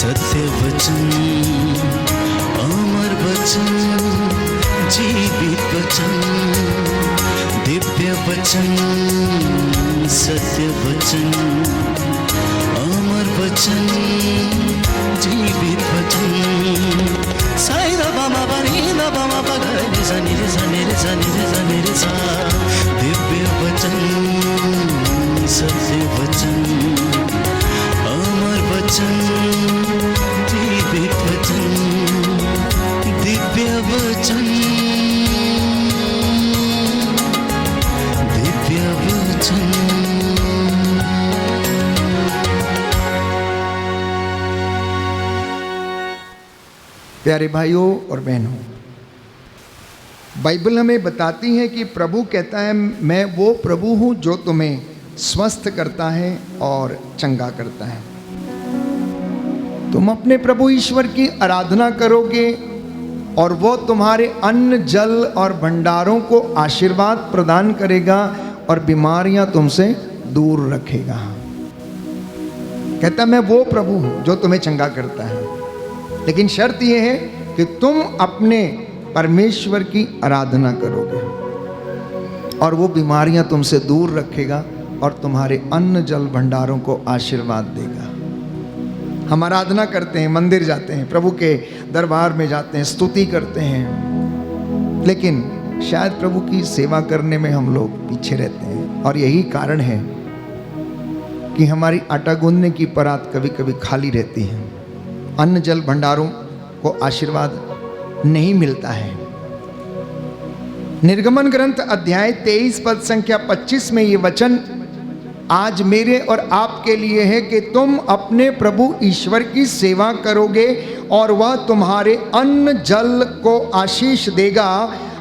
सत्य वचन, अमर वचन, जीवित वचन, दिव्य वचन, सत्य वचन, अमर वचन, जीवित वचन। साई दा बाबा बनी दा बाबा बगरे सा निरे सा निरे सा निरे सा निरे सा। दिव्य वचन, सत्य वचन, अमर वचन, जीवित वचन, दिव्य वचन, दिव्य वचन। प्यारे भाइयों और बहनों, बाइबल हमें बताती है कि प्रभु कहता है, मैं वो प्रभु हूँ जो तुम्हें स्वस्थ करता है और चंगा करता है। तुम अपने प्रभु ईश्वर की आराधना करोगे और वो तुम्हारे अन्न, जल और भंडारों को आशीर्वाद प्रदान करेगा और बीमारियां तुमसे दूर रखेगा। कहता मैं वो प्रभु हूँ जो तुम्हें चंगा करता है, लेकिन शर्त यह है कि तुम अपने परमेश्वर की आराधना करोगे और वो बीमारियां तुमसे दूर रखेगा और तुम्हारे अन्न, जल, भंडारों को आशीर्वाद देगा। हम आराधना करते हैं, मंदिर जाते हैं, प्रभु के दरबार में जाते हैं, स्तुति करते हैं, लेकिन शायद प्रभु की सेवा करने में हम लोग पीछे रहते हैं। और यही कारण है कि हमारी आटा गूंदने की परात कभी कभी खाली रहती है, अन्न, जल, भंडारों को आशीर्वाद नहीं मिलता है। निर्गमन ग्रंथ अध्याय 23 पद संख्या 25 में ये वचन आज मेरे और आपके लिए है कि तुम अपने प्रभु ईश्वर की सेवा करोगे और वह तुम्हारे अन्न, जल को आशीष देगा।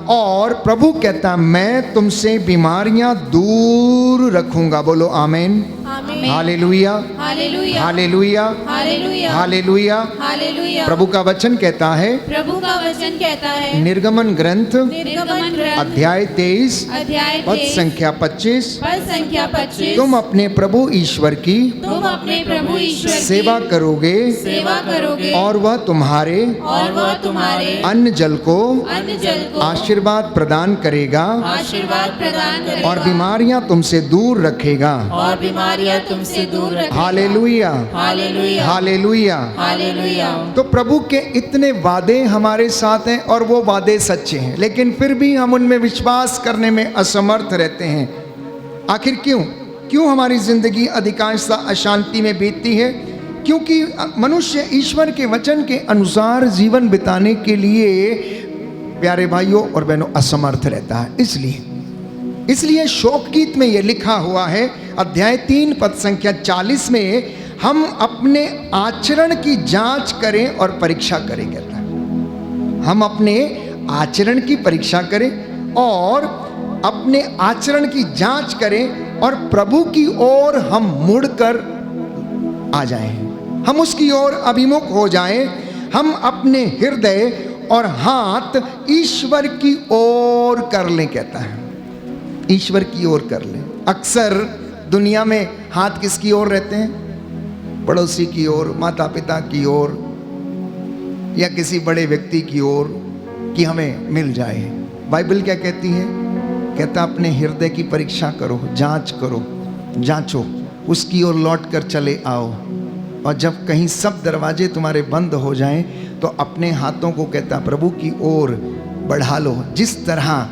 और प्रभु कहता मैं तुमसे बीमारियां दूर रखूंगा। बोलो आमीन, hallelujah, hallelujah, hallelujah, hallelujah, hallelujah, hallelujah. प्रभु का वचन कहता है, प्रभु का वचन कहता है, निर्गमन ग्रंथ निर्गमन ग्रंथ अध्याय 23 अध्याय पद 23 संख्या 25, पद संख्या 25, तुम अपने प्रभु ईश्वर की तुम अपने प्रभु ईश्वर की सेवा करोगे सेवा करोगे और वह तुम्हारे अन्न, जल को आशीर्वाद प्रदान करेगा आशीर्वाद प्रदान करेगा और बीमारियां तुमसे दूर रखेगा। और बीमारियां तुमसे दूर रखेगा। Hallelujah, hallelujah, hallelujah. हालेलुया। तो प्रभु के इतने वादे हमारे साथ हैं और वो वादे सच्चे हैं, लेकिन फिर भी हम उनमें विश्वास करने में असमर्थ रहते हैं। आखिर क्यों हमारी जिंदगी अधिकांशतः अशांति में बीतती है? क्योंकि मनुष्य ईश्वर के वचन के अनुसार जीवन बिताने के लिए, प्यारे भाइयों और बहनों, असमर्थ रहता है। इसलिए शोक गीत में यह लिखा हुआ है, अध्याय 3 पद संख्या 40 में, हम अपने आचरण की जांच करें और परीक्षा करें। कहता है हम अपने आचरण की परीक्षा करें और अपने आचरण की जांच करें और प्रभु की ओर हम मुड़कर आ जाएं, हम उसकी ओर अभिमुख हो जाएं, हम अपने हृदय और हाथ ईश्वर की ओर कर लें। कहता है ईश्वर की ओर कर लें। अक्सर दुनिया में हाथ किसकी ओर रहते हैं? पड़ोसी की ओर, माता पिता की ओर, या किसी बड़े व्यक्ति की ओर कि हमें मिल जाए। बाइबल क्या कहती है? कहता अपने हृदय की परीक्षा करो, जांच करो, जांचो, उसकी ओर लौट कर चले आओ। और जब कहीं सब दरवाजे तुम्हारे बंद हो जाएं तो अपने हाथों को, कहता प्रभु की ओर बढ़ा लो। जिस तरह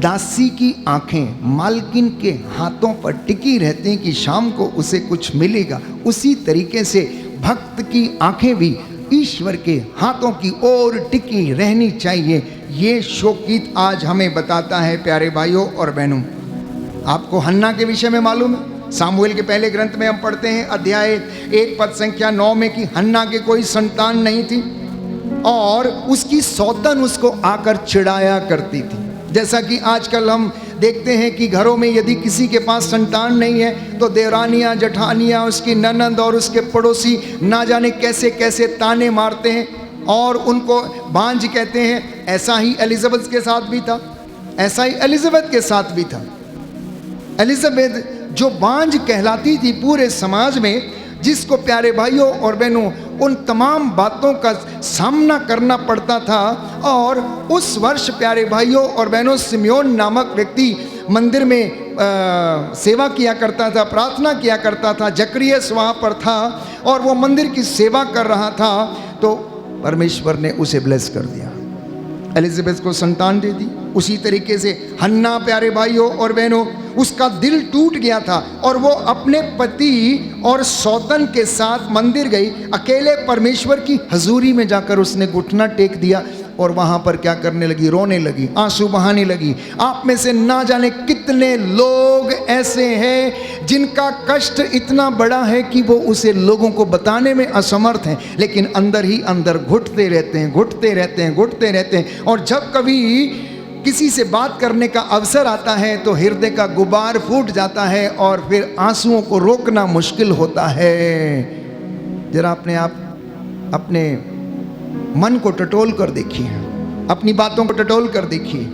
दासी की आंखें मालकिन के हाथों पर टिकी रहती हैं कि शाम को उसे कुछ मिलेगा, उसी तरीके से भक्त की आंखें भी ईश्वर के हाथों की ओर टिकी रहनी चाहिए। ये शोकगीत आज हमें बताता है। प्यारे भाइयों और बहनों, आपको हन्ना के विषय में मालूम है? सामुएल के पहले ग्रंथ में हम पढ़ते हैं अध्याय 1 पद संख्या 9 में कि हन्ना के कोई संतान नहीं थी और उसकी सौतन उसको आकर चिढ़ाया करती थी। जैसा कि आजकल हम देखते हैं कि घरों में यदि किसी के पास संतान नहीं है तो देवरानियाँ, जठानियाँ, उसकी ननंद और उसके पड़ोसी ना जाने कैसे कैसे ताने मारते हैं और उनको बांझ कहते हैं। ऐसा ही एलिजाबेथ के साथ भी था, ऐसा ही एलिजाबेथ के साथ भी था। एलिजाबेथ जो बांझ कहलाती थी पूरे समाज में, जिसको प्यारे भाइयों और बहनों उन तमाम बातों का सामना करना पड़ता था। और उस वर्ष प्यारे भाइयों और बहनों, सिम्योन नामक व्यक्ति मंदिर में सेवा किया करता था, प्रार्थना किया करता था। जकरियस वहाँ पर था और वो मंदिर की सेवा कर रहा था, तो परमेश्वर ने उसे ब्लेस कर दिया, एलिजाबेथ को संतान दे दी। उसी तरीके से हन्ना प्यारे भाइयों और बहनों, उसका दिल टूट गया था और वो अपने पति और सौतन के साथ मंदिर गई। अकेले परमेश्वर की हजूरी में जाकर उसने घुटना टेक दिया और वहाँ पर क्या करने लगी, रोने लगी, आंसू बहाने लगी। आप में से ना जाने कितने लोग ऐसे हैं जिनका कष्ट इतना बड़ा है कि वो उसे लोगों को बताने में असमर्थ हैं, लेकिन अंदर ही अंदर घुटते रहते हैं, घुटते रहते हैं, घुटते रहते हैं। और जब कभी किसी से बात करने का अवसर आता है तो हृदय का गुबार फूट जाता है और फिर आंसुओं को रोकना मुश्किल होता है। जरा अपने मन को टटोल कर देखिए, अपनी बातों को टटोल कर देखिए।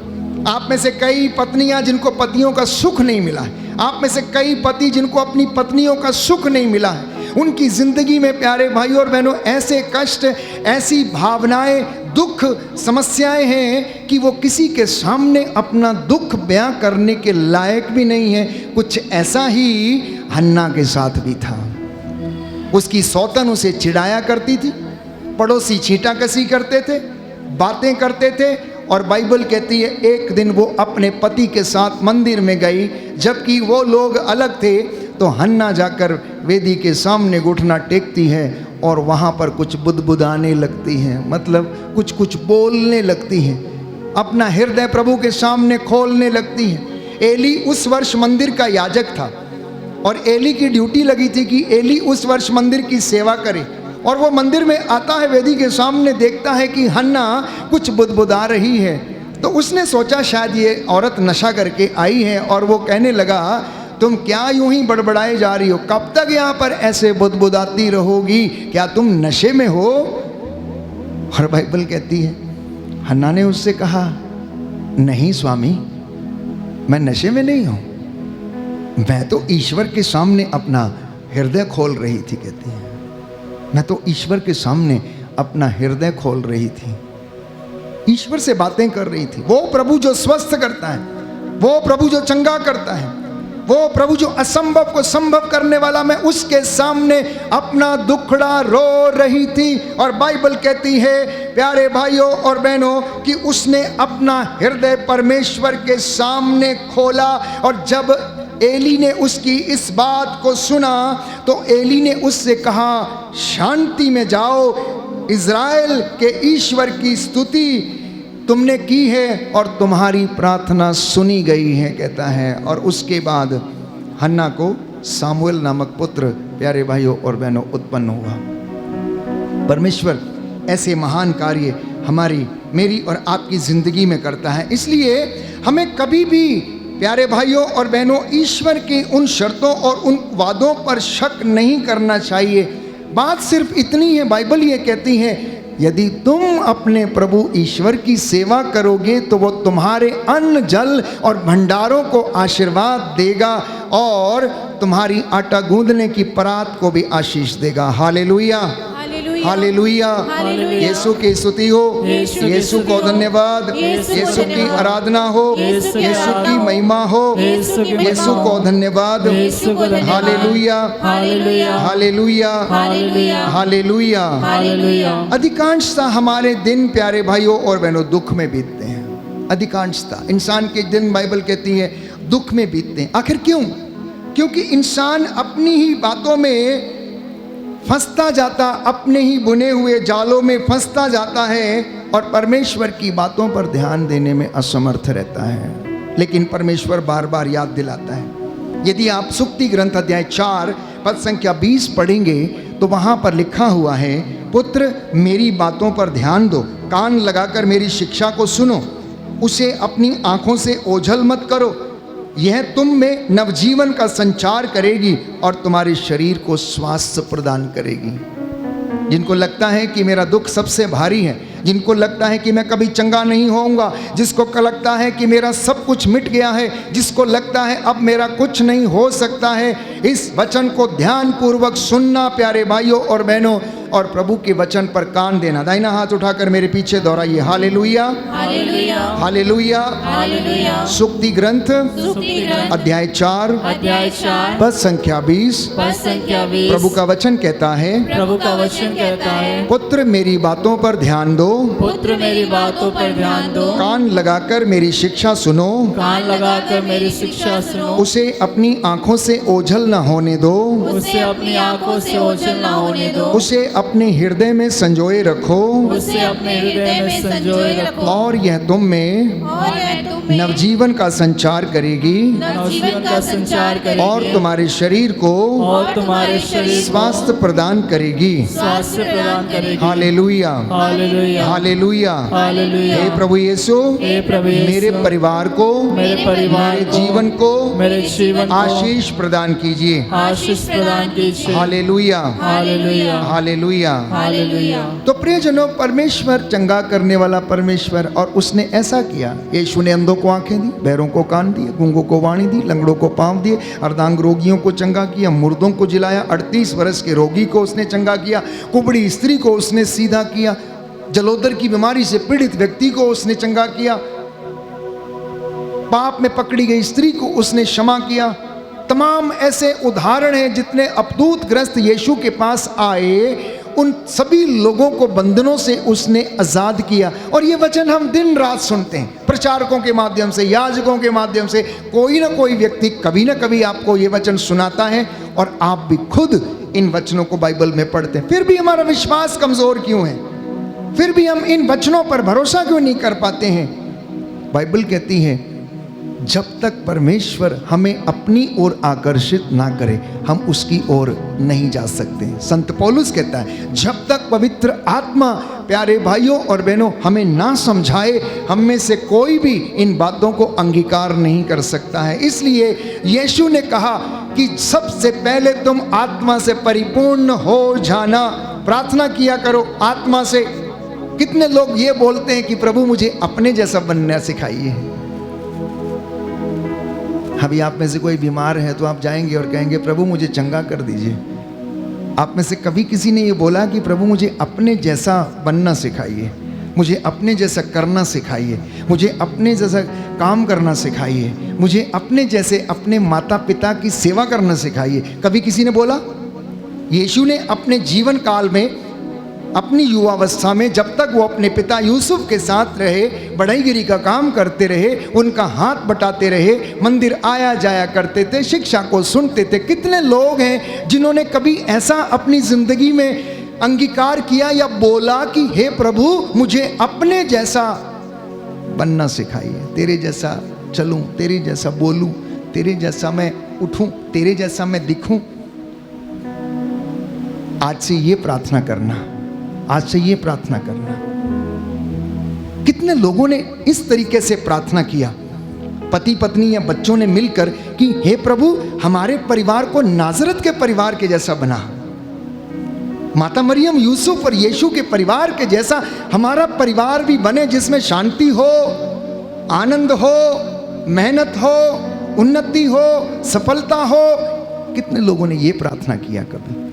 आप में से कई पत्नियां जिनको पतियों का सुख नहीं मिला है, आप में से कई पति जिनको अपनी पत्नियों का सुख नहीं मिला है, उनकी जिंदगी में प्यारे भाइयों और बहनों ऐसे कष्ट, ऐसी भावनाएं, दुख, समस्याएं हैं कि वो किसी के सामने अपना दुख बयां करने के लायक भी नहीं है। कुछ ऐसा ही हन्ना के साथ भी था। उसकी सौतन उसे चिढ़ाया करती थी, पड़ोसी छींटाकसी करते थे, बातें करते थे। और बाइबल कहती है एक दिन वो अपने पति के साथ मंदिर में गई, जबकि वो लोग अलग थे। तो हन्ना जाकर वेदी के सामने घुटना टेकती है और वहाँ पर कुछ बुदबुदाने लगती हैं, मतलब कुछ कुछ बोलने लगती हैं, अपना हृदय प्रभु के सामने खोलने लगती हैं। एली उस वर्ष मंदिर का याजक था और एली की ड्यूटी लगी थी कि एली उस वर्ष मंदिर की सेवा करे। और वो मंदिर में आता है, वेदी के सामने देखता है कि हन्ना कुछ बुदबुदा रही है। तो उसने सोचा शायद ये औरत नशा करके आई है और वो कहने लगा, तुम क्या यूं ही बड़बड़ाए जा रही हो, कब तक यहाँ पर ऐसे बुदबुदाती रहोगी, क्या तुम नशे में हो? और बाइबल कहती है हन्ना ने उससे कहा, नहीं स्वामी, मैं नशे में नहीं हूं, मैं तो ईश्वर के सामने अपना हृदय खोल रही थी। कहती है मैं तो ईश्वर के सामने अपना हृदय खोल रही थी, ईश्वर से बातें कर रही थी। वो प्रभु जो स्वस्थ करता है, वो प्रभु जो चंगा करता है, वो प्रभु जो असंभव को संभव करने वाला, मैं उसके सामने अपना दुखड़ा रो रही थी। और बाइबल कहती है प्यारे भाइयों और बहनों कि उसने अपना हृदय परमेश्वर के सामने खोला। और जब एली ने उसकी इस बात को सुना तो एली ने उससे कहा, शांति में जाओ, इज़राइल के ईश्वर की स्तुति तुमने की है और तुम्हारी प्रार्थना सुनी गई है, कहता है। और उसके बाद हन्ना को सामुएल नामक पुत्र प्यारे भाइयों और बहनों उत्पन्न हुआ। परमेश्वर ऐसे महान कार्य हमारी, मेरी और आपकी जिंदगी में करता है। इसलिए हमें कभी भी प्यारे भाइयों और बहनों ईश्वर की उन शर्तों और उन वादों पर शक नहीं करना चाहिए। बात सिर्फ इतनी है, बाइबल ये कहती है यदि तुम अपने प्रभु ईश्वर की सेवा करोगे तो वो तुम्हारे अन्न, जल और भंडारों को आशीर्वाद देगा और तुम्हारी आटा गूंदने की परात को भी आशीष देगा। हालेलुया, हालेलुया, यीशु की स्तुति हो, यीशु को धन्यवाद, यीशु की आराधना हो, यीशु की महिमा हो, यीशु को धन्यवाद। Hallelujah, hallelujah, hallelujah. अधिकांशतः हमारे दिन प्यारे भाइयों और बहनों दुख में बीतते हैं। अधिकांशतः इंसान के दिन बाइबल कहती है दुख में बीतते हैं। आखिर क्यों? क्योंकि इंसान अपनी ही बातों में फंसता जाता, अपने ही बुने हुए जालों में फंसता जाता है और परमेश्वर की बातों पर ध्यान देने में असमर्थ रहता है। लेकिन परमेश्वर बार बार याद दिलाता है। यदि आप सुक्ति ग्रंथ अध्याय 4 पद संख्या 20 पढ़ेंगे तो वहाँ पर लिखा हुआ है, पुत्र मेरी बातों पर ध्यान दो, कान लगाकर मेरी शिक्षा को सुनो, उसे अपनी आँखों से ओझल मत करो, यह तुम में नवजीवन का संचार करेगी और तुम्हारे शरीर को स्वास्थ्य प्रदान करेगी। जिनको लगता है कि मेरा दुख सबसे भारी है, जिनको लगता है कि मैं कभी चंगा नहीं होऊंगा, जिसको लगता है कि मेरा सब कुछ मिट गया है, जिसको लगता है अब मेरा कुछ नहीं हो सकता है, इस वचन को ध्यान पूर्वक सुनना प्यारे भाइयों और बहनों। और प्रभु के वचन पर कान देना। दाहिना हाथ उठाकर मेरे पीछे दोहराइए, हालेलुया हालेलुया हालेलुया। हालेलुया। सुक्ति ग्रंथ स्तुति ग्रंथ अध्याय 4 अध्याय 4 पद संख्या 20। पद संख्या 20। प्रभु का वचन कहता है, प्रभु का वचन कहता है, पुत्र मेरी बातों पर ध्यान दो, पुत्र मेरी बातों पर ध्यान दो, कान लगाकर मेरी शिक्षा सुनो, कान लगाकर मेरी शिक्षा सुनो, उसे अपनी आंखों से ओझल न होने दो, उसे अपनी आंखों से ओझल न होने दो, उसे अपने हृदय में संजोए रखो, उसे अपने हृदय में संजोए रखो, और यह तुम में और यह तुम में नवजीवन का संचार करेगी नवजीवन का संचार करेगी, और तुम्हारे शरीर को और तुम्हारे शरीर को स्वास्थ्य प्रदान करेगी। स्वास्थ्य प्रदान करेगी। Hallelujah hallelujah hallelujah. हालेलुया। हे प्रभु यीशु, हे प्रभु यीशु, मेरे परिवार को, मेरे परिवार मेरे को, जीवन को मेरे जीवन को आशीष प्रदान कीजिए। आशीष प्रदान कीजिए। Hallelujah hallelujah hallelujah. हालेलुया। तो प्रियजनों, परमेश्वर चंगा करने वाला परमेश्वर, और उसने ऐसा किया। यीशु ने अंधों को आंखें दी, बहरों को कान दिए, गूंगों को वाणी दी, लंगड़ों को पांव दिए, अर्धांग रोगियों को चंगा किया, मुर्दों को जिलाया, 38 वर्ष के रोगी को उसने चंगा किया, कुबड़ी स्त्री को उसने सीधा किया, जलोदर की बीमारी से पीड़ित व्यक्ति को उसने चंगा किया, पाप में पकड़ी गई स्त्री को उसने क्षमा किया। तमाम ऐसे उदाहरण हैं जितने अपदूत ग्रस्त यीशु के पास आए, उन सभी लोगों को बंधनों से उसने आजाद किया। और ये वचन हम दिन रात सुनते हैं, प्रचारकों के माध्यम से, याजकों के माध्यम से, कोई ना कोई व्यक्ति कभी ना कभी आपको ये वचन सुनाता है, और आप भी खुद इन वचनों को बाइबल में पढ़ते हैं। फिर भी हमारा विश्वास कमजोर क्यों है? फिर भी हम इन वचनों पर भरोसा क्यों नहीं कर पाते हैं? बाइबल कहती है, जब तक परमेश्वर हमें अपनी ओर आकर्षित ना करे, हम उसकी ओर नहीं जा सकते। संत पौलुस कहता है, जब तक पवित्र आत्मा, प्यारे भाइयों और बहनों, हमें ना समझाए, हम में से कोई भी इन बातों को अंगीकार नहीं कर सकता है। इसलिए यीशु ने कहा कि सबसे पहले तुम आत्मा से परिपूर्ण हो जाना, प्रार्थना किया करो आत्मा से। कितने लोग ये बोलते हैं कि प्रभु मुझे अपने जैसा बनना सिखाइए। अभी आप में से कोई बीमार है तो आप जाएंगे और कहेंगे, प्रभु मुझे चंगा कर दीजिए। आप में से कभी किसी ने ये बोला कि प्रभु मुझे अपने जैसा बनना सिखाइए, मुझे अपने जैसा करना सिखाइए, मुझे अपने जैसा काम करना सिखाइए, मुझे अपने जैसे अपने माता पिता की सेवा करना सिखाइए? कभी किसी ने बोला? यीशु ने अपने जीवन काल में, अपनी युवावस्था में, जब तक वो अपने पिता यूसुफ के साथ रहे, बढ़ईगिरी का काम करते रहे, उनका हाथ बटाते रहे, मंदिर आया जाया करते थे, शिक्षा को सुनते थे। कितने लोग हैं जिन्होंने कभी ऐसा अपनी जिंदगी में अंगीकार किया या बोला कि हे प्रभु मुझे अपने जैसा बनना सिखाइए, तेरे जैसा चलूं, तेरे जैसा बोलूं, तेरे जैसा मैं उठूं, तेरे जैसा मैं दिखूं। आज से ये प्रार्थना करना, आज से ये प्रार्थना करना। कितने लोगों ने इस तरीके से प्रार्थना किया, पति पत्नी या बच्चों ने मिलकर, कि हे प्रभु हमारे परिवार को नाजरत के परिवार के जैसा बना, माता मरियम, यूसुफ और यीशु के परिवार के जैसा हमारा परिवार भी बने, जिसमें शांति हो, आनंद हो, मेहनत हो, उन्नति हो, सफलता हो। कितने लोगों ने ये प्रार्थना किया? कभी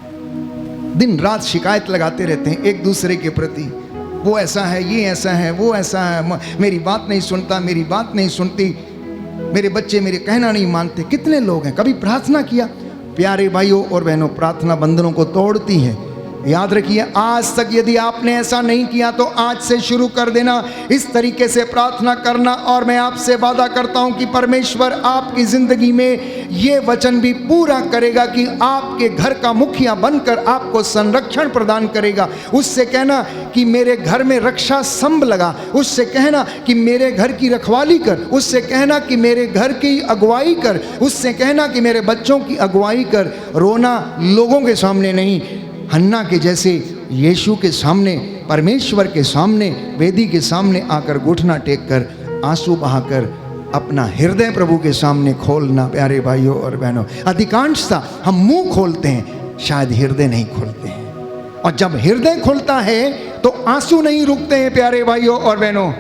दिन रात शिकायत लगाते रहते हैं एक दूसरे के प्रति, वो ऐसा है, ये ऐसा है, वो ऐसा है, मेरी बात नहीं सुनता, मेरी बात नहीं सुनती, मेरे बच्चे मेरे कहना नहीं मानते। कितने लोग हैं? कभी प्रार्थना किया? प्यारे भाइयों और बहनों, प्रार्थना बंधनों को तोड़ती है। याद रखिए, आज तक यदि आपने ऐसा नहीं किया तो आज से शुरू कर देना इस तरीके से प्रार्थना करना, और मैं आपसे वादा करता हूं कि परमेश्वर आपकी जिंदगी में ये वचन भी पूरा करेगा कि आपके घर का मुखिया बनकर आपको संरक्षण प्रदान करेगा। उससे कहना कि मेरे घर में रक्षा स्तंभ लगा, उससे कहना कि मेरे घर की रखवाली कर, उससे कहना कि मेरे घर की अगुवाई कर, उससे कहना कि मेरे बच्चों की अगुवाई कर। रोना लोगों के सामने नहीं, हन्ना के जैसे यीशु के सामने, परमेश्वर के सामने, वेदी के सामने आकर घुटना टेक कर, आंसू बहाकर अपना हृदय प्रभु के सामने खोलना। प्यारे भाइयों और बहनों, अधिकांशतः हम मुंह खोलते हैं, शायद हृदय नहीं खोलते हैं। और जब हृदय खुलता है तो आंसू नहीं रुकते हैं। प्यारे भाइयों और बहनों,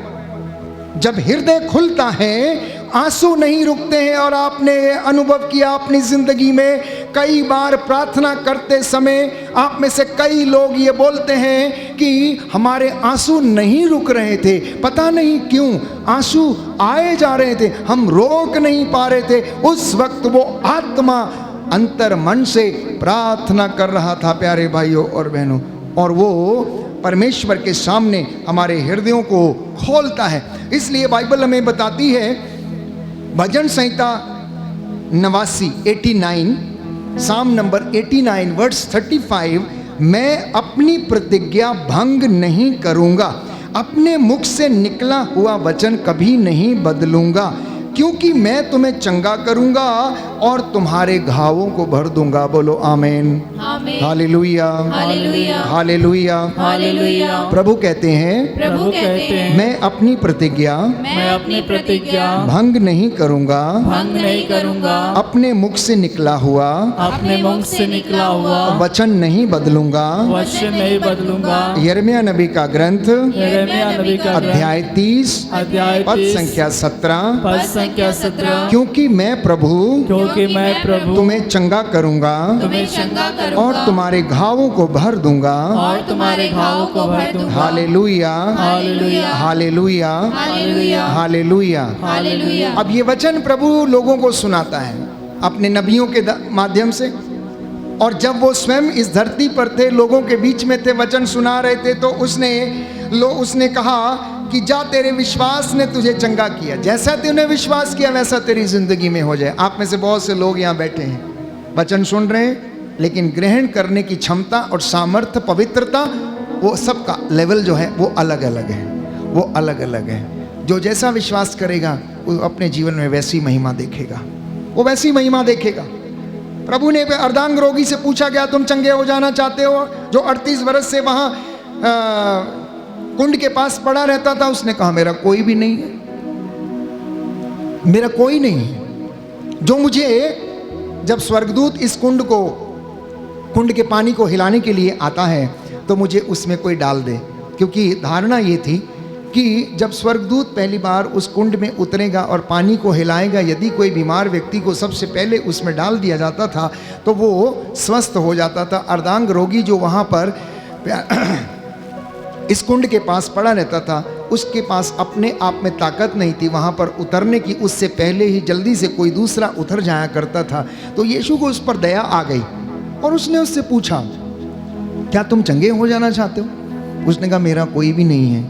जब हृदय खुलता है आंसू नहीं रुकते हैं। और आपने अनुभव किया अपनी जिंदगी में, कई बार प्रार्थना करते समय आप में से कई लोग ये बोलते हैं कि हमारे आंसू नहीं रुक रहे थे, पता नहीं क्यों आंसू आए जा रहे थे, हम रोक नहीं पा रहे थे। उस वक्त वो आत्मा अंतर मन से प्रार्थना कर रहा था प्यारे भाइयों और बहनों, और वो परमेश्वर के सामने हमारे हृदयों को खोलता है। इसलिए बाइबल हमें बताती है, भजन संहिता 89 साम नंबर 89 वर्स 35, मैं अपनी प्रतिज्ञा भंग नहीं करूंगा, अपने मुख से निकला हुआ वचन कभी नहीं बदलूंगा, क्योंकि मैं तुम्हें चंगा करूंगा और तुम्हारे घावों को भर दूंगा। बोलो आमीन, हालेलुया, हालेलुया, हालेलुया, हालेलुया। प्रभु कहते हैं, प्रभु कहते हैं, मैं अपनी प्रतिज्ञा मैं अपनी प्रतिज्ञा भंग नहीं करूंगा, भंग नहीं करूंगा, अपने मुख से निकला हुआ अपने मुख से निकला हुआ वचन नहीं बदलूंगा। वचन नहीं बदलूंगा। यिर्मयाह नबी का ग्रंथ यिर्मयाह नबी का अध्याय 30 अध्याय पद 30 संख्या 17, पद संख्या 17, क्योंकि मैं प्रभु क्योंकि मैं प्रभु तुम्हें चंगा करूंगा तुम्हें चंगा करूंगा और तुम्हारे घावों को भर दूंगा। और तुम्हारे घावों को भर दूंगा। Hallelujah, hallelujah, hallelujah, hallelujah, hallelujah. Hallelujah. अब ये वचन प्रभु लोगों को सुनाता है अपने नबियों के माध्यम से, और जब वो स्वयं इस धरती पर थे, लोगों के बीच में थे, वचन सुना रहे थे, तो उसने कहा कि जा, तेरे विश्वास ने तुझे चंगा किया, जैसा तूने विश्वास किया वैसा तेरी जिंदगी में हो जाए। आप में से बहुत से लोग यहाँ बैठे हैं, वचन सुन रहे हैं, लेकिन ग्रहण करने की क्षमता और सामर्थ्य, पवित्रता, वो सबका लेवल जो है वो अलग अलग है, वो अलग अलग है। जो जैसा विश्वास करेगा वो अपने जीवन में वैसी महिमा देखेगा, वो वैसी महिमा देखेगा। प्रभु ने अर्धांग रोगी से पूछा, क्या तुम चंगे हो जाना चाहते हो? जो 38 वर्ष से वहाँ कुंड के पास पड़ा रहता था, उसने कहा मेरा कोई भी नहीं है, मेरा कोई नहीं है जो मुझे, जब स्वर्गदूत इस कुंड के पानी को हिलाने के लिए आता है तो मुझे उसमें कोई डाल दे। क्योंकि धारणा ये थी कि जब स्वर्गदूत पहली बार उस कुंड में उतरेगा और पानी को हिलाएगा, यदि कोई बीमार व्यक्ति को सबसे पहले उसमें डाल दिया जाता था तो वो स्वस्थ हो जाता था। अर्धांग रोगी जो वहाँ पर इस कुंड के पास पड़ा रहता था, उसके पास अपने आप में ताकत नहीं थी वहाँ पर उतरने की, उससे पहले ही जल्दी से कोई दूसरा उतर जाया करता था। तो यीशु को उस पर दया आ गई और उसने उससे पूछा, क्या तुम चंगे हो जाना चाहते हो? उसने कहा मेरा कोई भी नहीं है,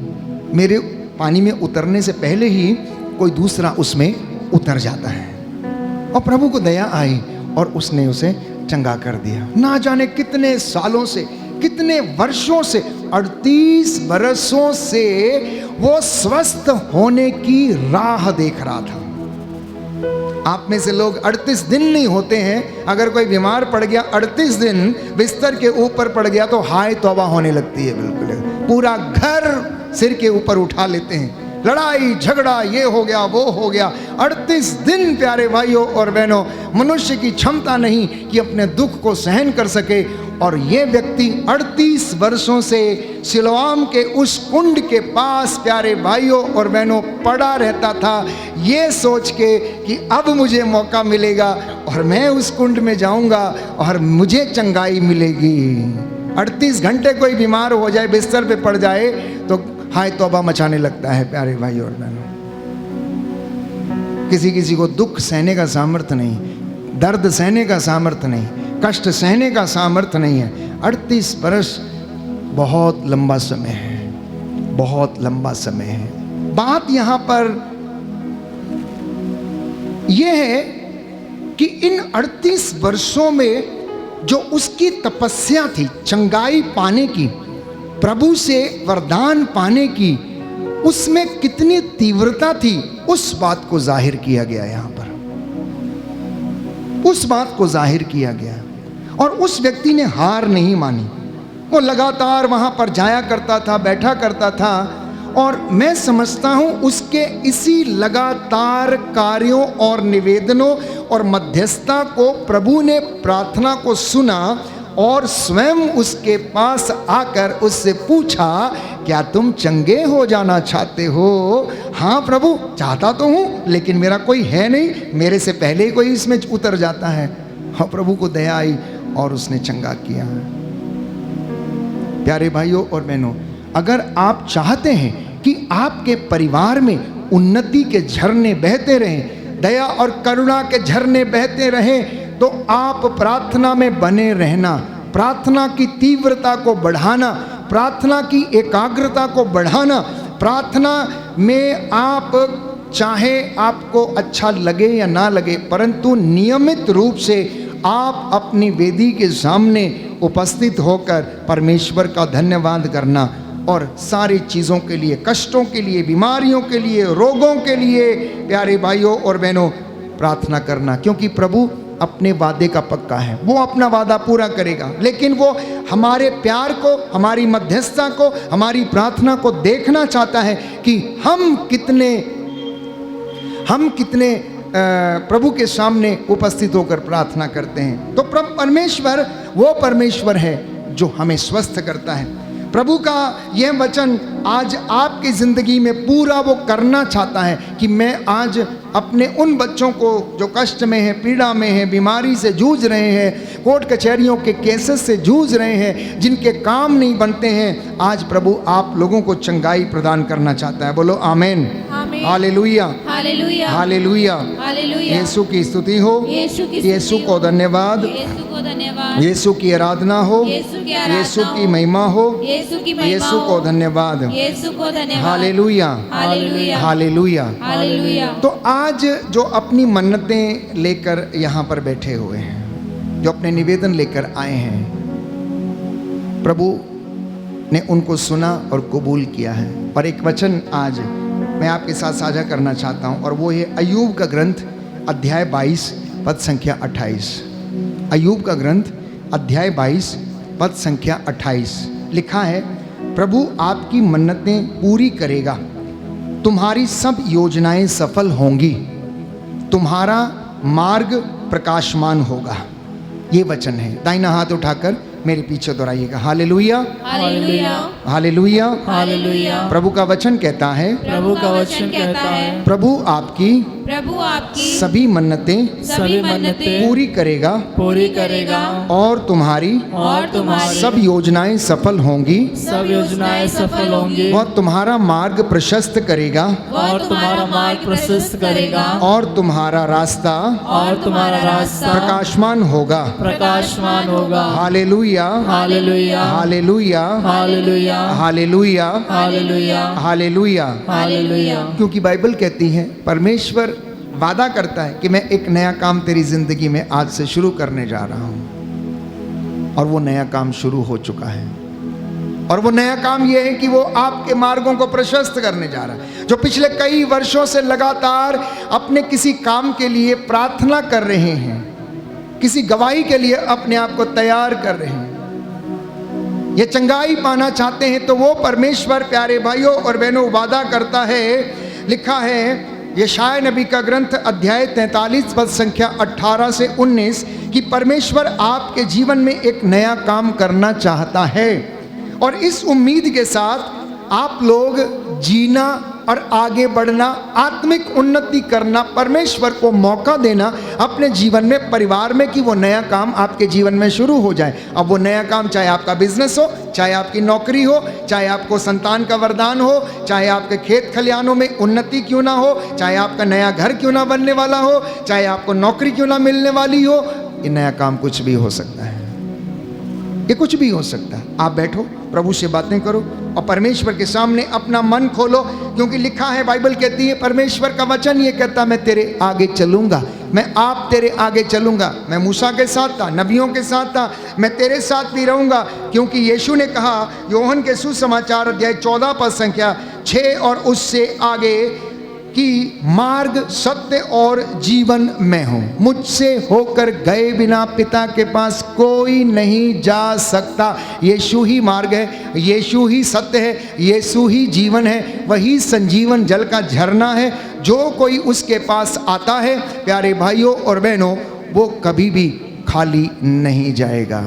मेरे पानी में उतरने से पहले ही कोई दूसरा उसमें उतर जाता है। और प्रभु को दया आई और उसने उसे चंगा कर दिया। ना जाने कितने सालों से, कितने वर्षों से, 38 वर्षों से वो स्वस्थ होने की राह देख रहा था। आप में से लोग 38 दिन नहीं होते हैं, अगर कोई बीमार पड़ गया 38 दिन बिस्तर के ऊपर पड़ गया तो हाय तौबा होने लगती है, बिल्कुल पूरा घर सिर के ऊपर उठा लेते हैं, लड़ाई झगड़ा, ये हो गया वो हो गया। 38 दिन प्यारे भाइयों और बहनों, मनुष्य की क्षमता नहीं कि अपने दुख को सहन कर सके। और ये व्यक्ति 38 वर्षों से सिलोआम के उस कुंड के पास प्यारे भाइयों और बहनों पड़ा रहता था, ये सोच के कि अब मुझे मौका मिलेगा और मैं उस कुंड में जाऊंगा और मुझे चंगाई मिलेगी। 38 घंटे कोई बीमार हो जाए, बिस्तर पे पड़ जाए तो हाय तौबा मचाने लगता है प्यारे भाई और बहनों। किसी किसी को दुख सहने का सामर्थ्य नहीं, दर्द सहने का सामर्थ्य नहीं, कष्ट सहने का सामर्थ्य नहीं है। 38 वर्ष बहुत लंबा समय है, बहुत लंबा समय है। बात यहां पर यह है कि इन 38 वर्षों में जो उसकी तपस्या थी चंगाई पाने की, प्रभु से वरदान पाने की, उसमें कितनी तीव्रता थी, उस बात को जाहिर किया गया यहां पर, उस बात को जाहिर किया गया। और उस व्यक्ति ने हार नहीं मानी, वो लगातार वहां पर जाया करता था, बैठा करता था। और मैं समझता हूं उसके इसी लगातार कार्यों और निवेदनों और मध्यस्थता को प्रभु ने प्रार्थना को सुना और स्वयं उसके पास आकर उससे पूछा, क्या तुम चंगे हो जाना चाहते हो? हाँ प्रभु, चाहता तो हूँ, लेकिन मेरा कोई है नहीं, मेरे से पहले ही कोई इसमें उतर जाता है। और प्रभु को दया आई और उसने चंगा किया। प्यारे भाइयों और बहनों, अगर आप चाहते हैं कि आपके परिवार में उन्नति के झरने बहते रहें, दया और करुणा के झरने बहते रहें, तो आप प्रार्थना में बने रहना, प्रार्थना की तीव्रता को बढ़ाना, प्रार्थना की एकाग्रता को बढ़ाना, प्रार्थना में आप चाहे आपको अच्छा लगे या ना लगे, परंतु नियमित रूप से आप अपनी वेदी के सामने उपस्थित होकर परमेश्वर का धन्यवाद करना और सारी चीज़ों के लिए, कष्टों के लिए, बीमारियों के लिए, रोगों के लिए, प्यारे भाइयों और बहनों, प्रार्थना करना। क्योंकि प्रभु अपने वादे का पक्का है, वो अपना वादा पूरा करेगा, लेकिन वो हमारे प्यार को, हमारी मध्यस्थता को, हमारी प्रार्थना को देखना चाहता है कि हम कितने प्रभु के सामने उपस्थित होकर प्रार्थना करते हैं। तो परमेश्वर वो परमेश्वर है जो हमें स्वस्थ करता है। प्रभु का यह वचन आज आपकी ज़िंदगी में पूरा वो करना चाहता है कि मैं आज अपने उन बच्चों को जो कष्ट में हैं, पीड़ा में हैं, बीमारी से जूझ रहे हैं, कोर्ट कचहरियों के केसेस से जूझ रहे हैं, जिनके काम नहीं बनते हैं, आज प्रभु आप लोगों को चंगाई प्रदान करना चाहता है। बोलो आमीन, हालेलुया, हालेलुया, हालेलुया, हालेलुया। यीशु की स्तुति हो, यीशु को धन्यवाद, यीशु को धन्यवाद, यीशु की आराधना हो, यीशु की आराधना यीशु की हो, महिमा हो, यीशु की महिमा यीशु हो, को धन्यवाद, यीशु को धन्यवाद, हालेलुया, हालेलुया, हालेलुया। हालेलुया। तो आज जो अपनी मन्नतें लेकर यहाँ पर बैठे हुए हैं, जो अपने निवेदन लेकर आए हैं, प्रभु ने उनको सुना और कबूल किया है। और एक वचन आज मैं आपके साथ साझा करना चाहता हूँ, और वो है अय्यूब का ग्रंथ अध्याय 22 पद संख्या 28। अय्यूब का ग्रंथ अध्याय 22 पद संख्या 28 लिखा है, प्रभु आपकी मन्नतें पूरी करेगा, तुम्हारी सब योजनाएं सफल होंगी, तुम्हारा मार्ग प्रकाशमान होगा। ये वचन है। दाहिना हाथ उठाकर मेरे पीछे दोहराइएगा, हालेलुया, हालेलुया, हालेलुया, हालेलुया। प्रभु का वचन कहता है, प्रभु का वचन कहता है, प्रभु आपकी सभी मन्नतें पूरी करेगा और तुम्हारी सब योजनाएं सफल होंगी और तुम्हारा मार्ग प्रशस्त करेगा और तुम्हारा रास्ता प्रकाशमान होगा। Hallelujah, hallelujah, hallelujah, hallelujah, hallelujah, hallelujah, hallelujah. Hallelujah. क्योंकि बाइबल कहती है, परमेश्वर वादा करता है कि मैं एक नया काम तेरी जिंदगी में आज से शुरू करने जा रहा हूं, और वो नया काम शुरू हो चुका है। और वो नया काम ये है कि वो आपके मार्गों को प्रशस्त करने जा रहा है। जो पिछले कई वर्षों से लगातार अपने किसी काम के लिए प्रार्थना कर रहे हैं, किसी गवाही के लिए अपने आप को तैयार कर रहे हैं, ये चंगाई पाना चाहते हैं, तो वो परमेश्वर, प्यारे भाइयों और बहनों, वादा करता है। लिखा है यशायाह नबी का ग्रंथ अध्याय 43 पद संख्या 18 से 19 कि परमेश्वर आपके जीवन में एक नया काम करना चाहता है, और इस उम्मीद के साथ आप लोग जीना और आगे बढ़ना, आत्मिक उन्नति करना, परमेश्वर को मौका देना अपने जीवन में, परिवार में, कि वो नया काम आपके जीवन में शुरू हो जाए। अब वो नया काम चाहे आपका बिजनेस हो, चाहे आपकी नौकरी हो, चाहे आपको संतान का वरदान हो, चाहे आपके खेत खलिहानों में उन्नति क्यों ना हो, चाहे आपका नया घर क्यों ना बनने वाला हो, चाहे आपको नौकरी क्यों ना मिलने वाली हो, ये नया काम कुछ भी हो सकता है। ये कुछ भी हो सकता है। आप बैठो, प्रभु से बातें करो और परमेश्वर के सामने अपना मन खोलो, क्योंकि लिखा है, बाइबल कहती है, परमेश्वर का वचन ये कहता, मैं तेरे आगे चलूंगा, मैं आप तेरे आगे चलूंगा। मैं मूसा के साथ था, नबियों के साथ था, मैं तेरे साथ भी रहूंगा। क्योंकि यीशु ने कहा योहन के सुसमाचार अध्याय 14 पद संख्या 6 और उससे आगे कि मार्ग, सत्य और जीवन मैं हूँ, मुझसे होकर गए बिना पिता के पास कोई नहीं जा सकता। यीशु ही मार्ग है, यीशु ही सत्य है, यीशु ही जीवन है, वही संजीवन जल का झरना है। जो कोई उसके पास आता है, प्यारे भाइयों और बहनों, वो कभी भी खाली नहीं जाएगा,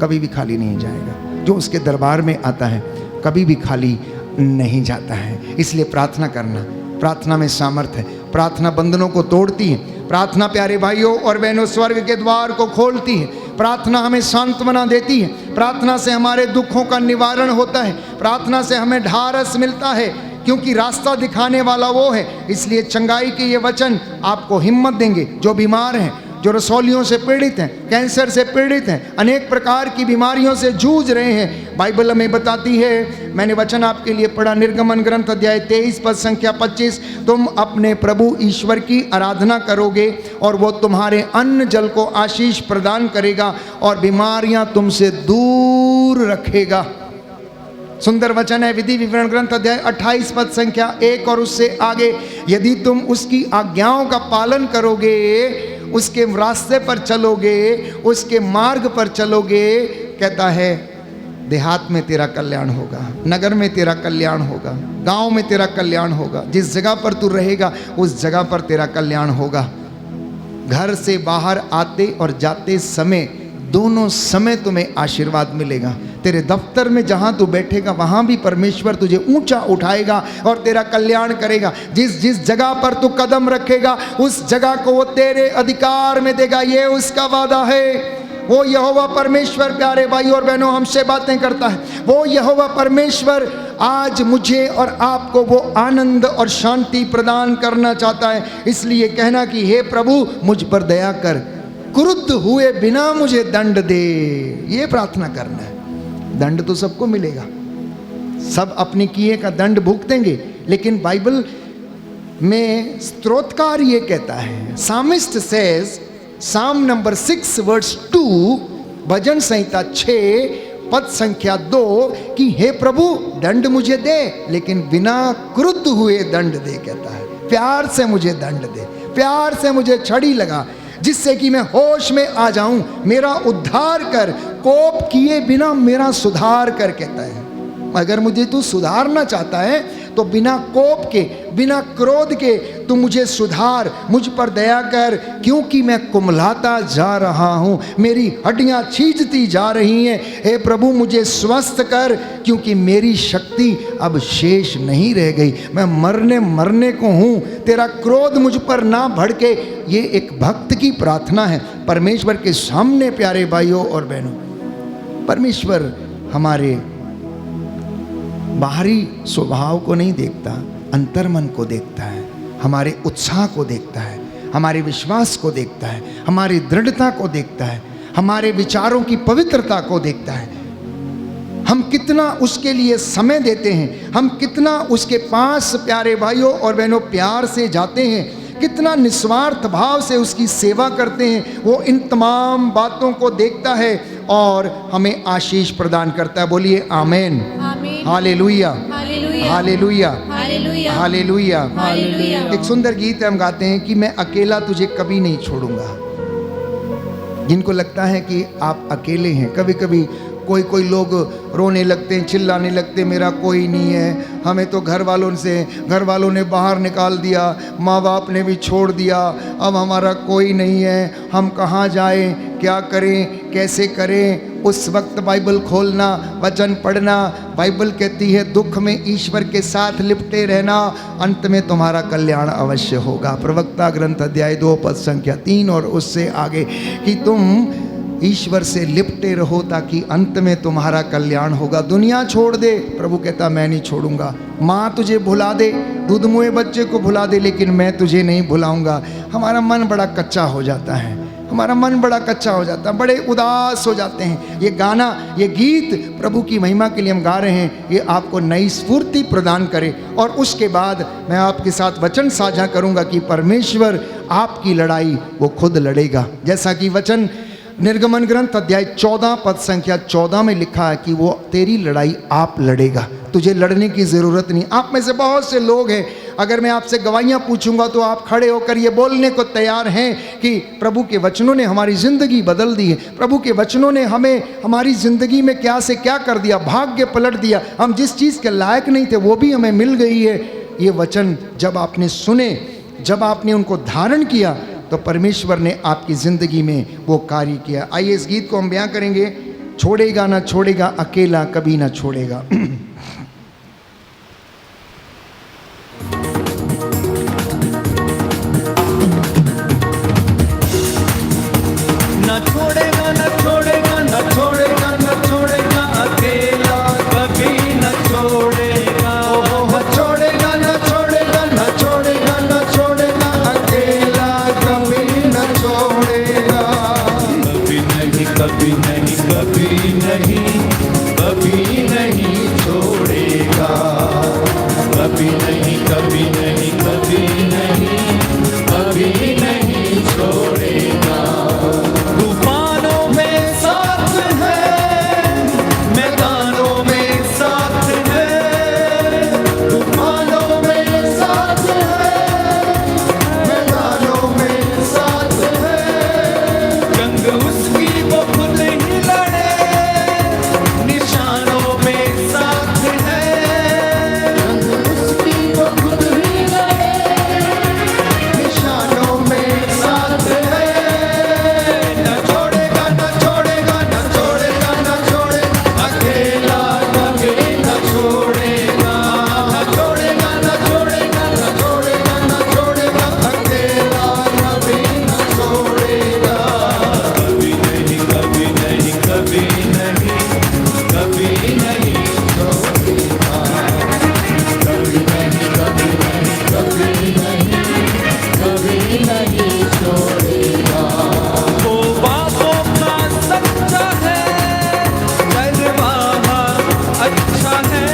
कभी भी खाली नहीं जाएगा। जो उसके दरबार में आता है कभी भी खाली नहीं जाता है। इसलिए प्रार्थना करना, प्रार्थना में सामर्थ्य है, प्रार्थना बंधनों को तोड़ती है, प्रार्थना प्यारे भाइयों और बहनों स्वर्ग के द्वार को खोलती है। प्रार्थना हमें सांत्वना देती है। प्रार्थना से हमारे दुखों का निवारण होता है। प्रार्थना से हमें ढारस मिलता है, क्योंकि रास्ता दिखाने वाला वो है। इसलिए चंगाई के ये वचन आपको हिम्मत देंगे। जो बीमार हैं, जो रसौलियों से पीड़ित हैं, कैंसर से पीड़ित हैं, अनेक प्रकार की बीमारियों से जूझ रहे हैं, बाइबल हमें बताती है, मैंने वचन आपके लिए पढ़ा, निर्गमन ग्रंथ अध्याय 23 पद संख्या 25, तुम अपने प्रभु ईश्वर की आराधना करोगे और वो तुम्हारे अन्न जल को आशीष प्रदान करेगा और बीमारियां तुमसे दूर रखेगा। सुंदर वचन है। विधि विवरण ग्रंथ अध्याय 28 पद संख्या 1 और उससे आगे, यदि तुम उसकी आज्ञाओं का पालन करोगे, उसके रास्ते पर चलोगे, उसके मार्ग पर चलोगे, कहता है देहात में तेरा कल्याण होगा, नगर में तेरा कल्याण होगा, गांव में तेरा कल्याण होगा, जिस जगह पर तू रहेगा उस जगह पर तेरा कल्याण होगा। घर से बाहर आते और जाते समय, दोनों समय तुम्हें आशीर्वाद मिलेगा। तेरे दफ्तर में जहां तू बैठेगा वहां भी परमेश्वर तुझे ऊंचा उठाएगा और तेरा कल्याण करेगा। जिस जिस जगह पर तू कदम रखेगा उस जगह को वो तेरे अधिकार में देगा, ये उसका वादा है। वो यहोवा परमेश्वर प्यारे भाई और बहनों हमसे बातें करता है। वो यहोवा परमेश्वर आज मुझे और आपको वो आनंद और शांति प्रदान करना चाहता है। इसलिए कहना कि हे प्रभु मुझ पर दया कर, क्रुद्ध हुए बिना मुझे दंड दे, ये प्रार्थना करना है। दंड तो सबको मिलेगा, सब अपने किए का दंड भुगतेंगे, लेकिन बाइबल में स्तोत्रकार ये कहता है, सामिस्ट सेज, साम नंबर 6 वर्स 2, भजन संहिता 6 पद संख्या 2, कि हे प्रभु दंड मुझे दे लेकिन बिना क्रुद्ध हुए दंड दे। कहता है प्यार से मुझे दंड दे, प्यार से मुझे छड़ी लगा, जिससे कि मैं होश में आ जाऊं। मेरा उद्धार कर, कोप किए बिना मेरा सुधार कर। कहता है अगर मुझे तू सुधारना चाहता है तो बिना कोप के, बिना क्रोध के तू मुझे सुधार, मुझ पर दया कर, क्योंकि मैं कुमलाता जा रहा हूँ, मेरी हड्डियाँ छीजती जा रही हैं। हे प्रभु मुझे स्वस्थ कर, क्योंकि मेरी शक्ति अब शेष नहीं रह गई, मैं मरने को हूँ। तेरा क्रोध मुझ पर ना भड़के। ये एक भक्त की प्रार्थना है परमेश्वर के सामने। प्यारे भाइयों और बहनों, परमेश्वर हमारे बाहरी स्वभाव को नहीं देखता, अंतर्मन को देखता है, हमारे उत्साह को देखता है, हमारे विश्वास को देखता है, हमारी दृढ़ता को देखता है, हमारे विचारों की पवित्रता को देखता है। हम कितना उसके लिए समय देते हैं, हम कितना उसके पास प्यारे भाइयों और बहनों प्यार से जाते हैं, कितना निस्वार्थ भाव से उसकी सेवा करते हैं। वो इन तमाम बातों को देखता है और हमें आशीष प्रदान करता है। बोलिए आमीन, हालेलुया, हालेलुया, हालेलुया। एक सुंदर गीत हम गाते हैं कि मैं अकेला तुझे कभी नहीं छोड़ूंगा। जिनको लगता है कि आप अकेले हैं, कभी कभी कोई लोग रोने लगते हैं, चिल्लाने लगते हैं, मेरा कोई नहीं है, हमें तो घर वालों ने बाहर निकाल दिया, माँ बाप ने भी छोड़ दिया, अब हमारा कोई नहीं है, हम कहाँ जाएं, क्या करें, कैसे करें। उस वक्त बाइबल खोलना, वचन पढ़ना। बाइबल कहती है दुख में ईश्वर के साथ लिपटे रहना, अंत में तुम्हारा कल्याण अवश्य होगा। प्रवक्ता ग्रंथ अध्याय 2 पद संख्या 3 और उससे आगे, कि तुम ईश्वर से लिपटे रहो ताकि अंत में तुम्हारा कल्याण होगा। दुनिया छोड़ दे, प्रभु कहता मैं नहीं छोड़ूंगा। माँ तुझे भुला दे, दूध मुए बच्चे को भुला दे, लेकिन मैं तुझे नहीं भुलाऊंगा। हमारा मन बड़ा कच्चा हो जाता है, हमारा मन बड़ा कच्चा हो जाता है, बड़े उदास हो जाते हैं। ये गाना, ये गीत प्रभु की महिमा के लिए हम गा रहे हैं, ये आपको नई स्फूर्ति प्रदान करे। और उसके बाद मैं आपके साथ वचन साझा करूंगा कि परमेश्वर आपकी लड़ाई वो खुद लड़ेगा। जैसा कि वचन निर्गमन ग्रंथ अध्याय 14 पद संख्या 14 में लिखा है कि वो तेरी लड़ाई आप लड़ेगा, तुझे लड़ने की ज़रूरत नहीं। आप में से बहुत से लोग हैं, अगर मैं आपसे गवाहियाँ पूछूंगा तो आप खड़े होकर ये बोलने को तैयार हैं कि प्रभु के वचनों ने हमारी ज़िंदगी बदल दी है, प्रभु के वचनों ने हमें हमारी ज़िंदगी में क्या से क्या कर दिया, भाग्य पलट दिया, हम जिस चीज़ के लायक नहीं थे वो भी हमें मिल गई है। ये वचन जब आपने सुने, जब आपने उनको धारण किया, तो परमेश्वर ने आपकी ज़िंदगी में वो कार्य किया। आइए इस गीत को हम बयां करेंगे, छोड़ेगा ना छोड़ेगा, अकेला कभी ना छोड़ेगा। कभी नहीं, कभी नहीं, कभी नहीं छोड़ेगा। कभी नहीं, कभी नहीं, कभी नहीं, कभी नहीं छोड़ेगा। तूफानों में साथ है, मैदानों में साथ है। तूफानों में साथ है, मैदानों में साथ है। जंग उसकी वो खुद ही लड़े, निशानों में साथ है। जंग उसकी वो खुद ही लड़े, निशानों में साथ है। न छोड़ेगा, न छोड़ेगा, न छोड़ेगा, न छोड़ेगा, अकेला कभी न छोड़ेगा। न छोड़ेगा, न छोड़ेगा, न छोड़ेगा, न छोड़ेगा, अकेला कभी न छोड़ेगा। कभी नहीं, कभी नहीं, कभी नहीं, कभी नहीं छोड़ेगा। कभी नहीं, कभी नहीं, कभी नहीं, कभी नहीं छोड़ेगा। वो बातों का सच्चा है, निर्वाह अच्छा है।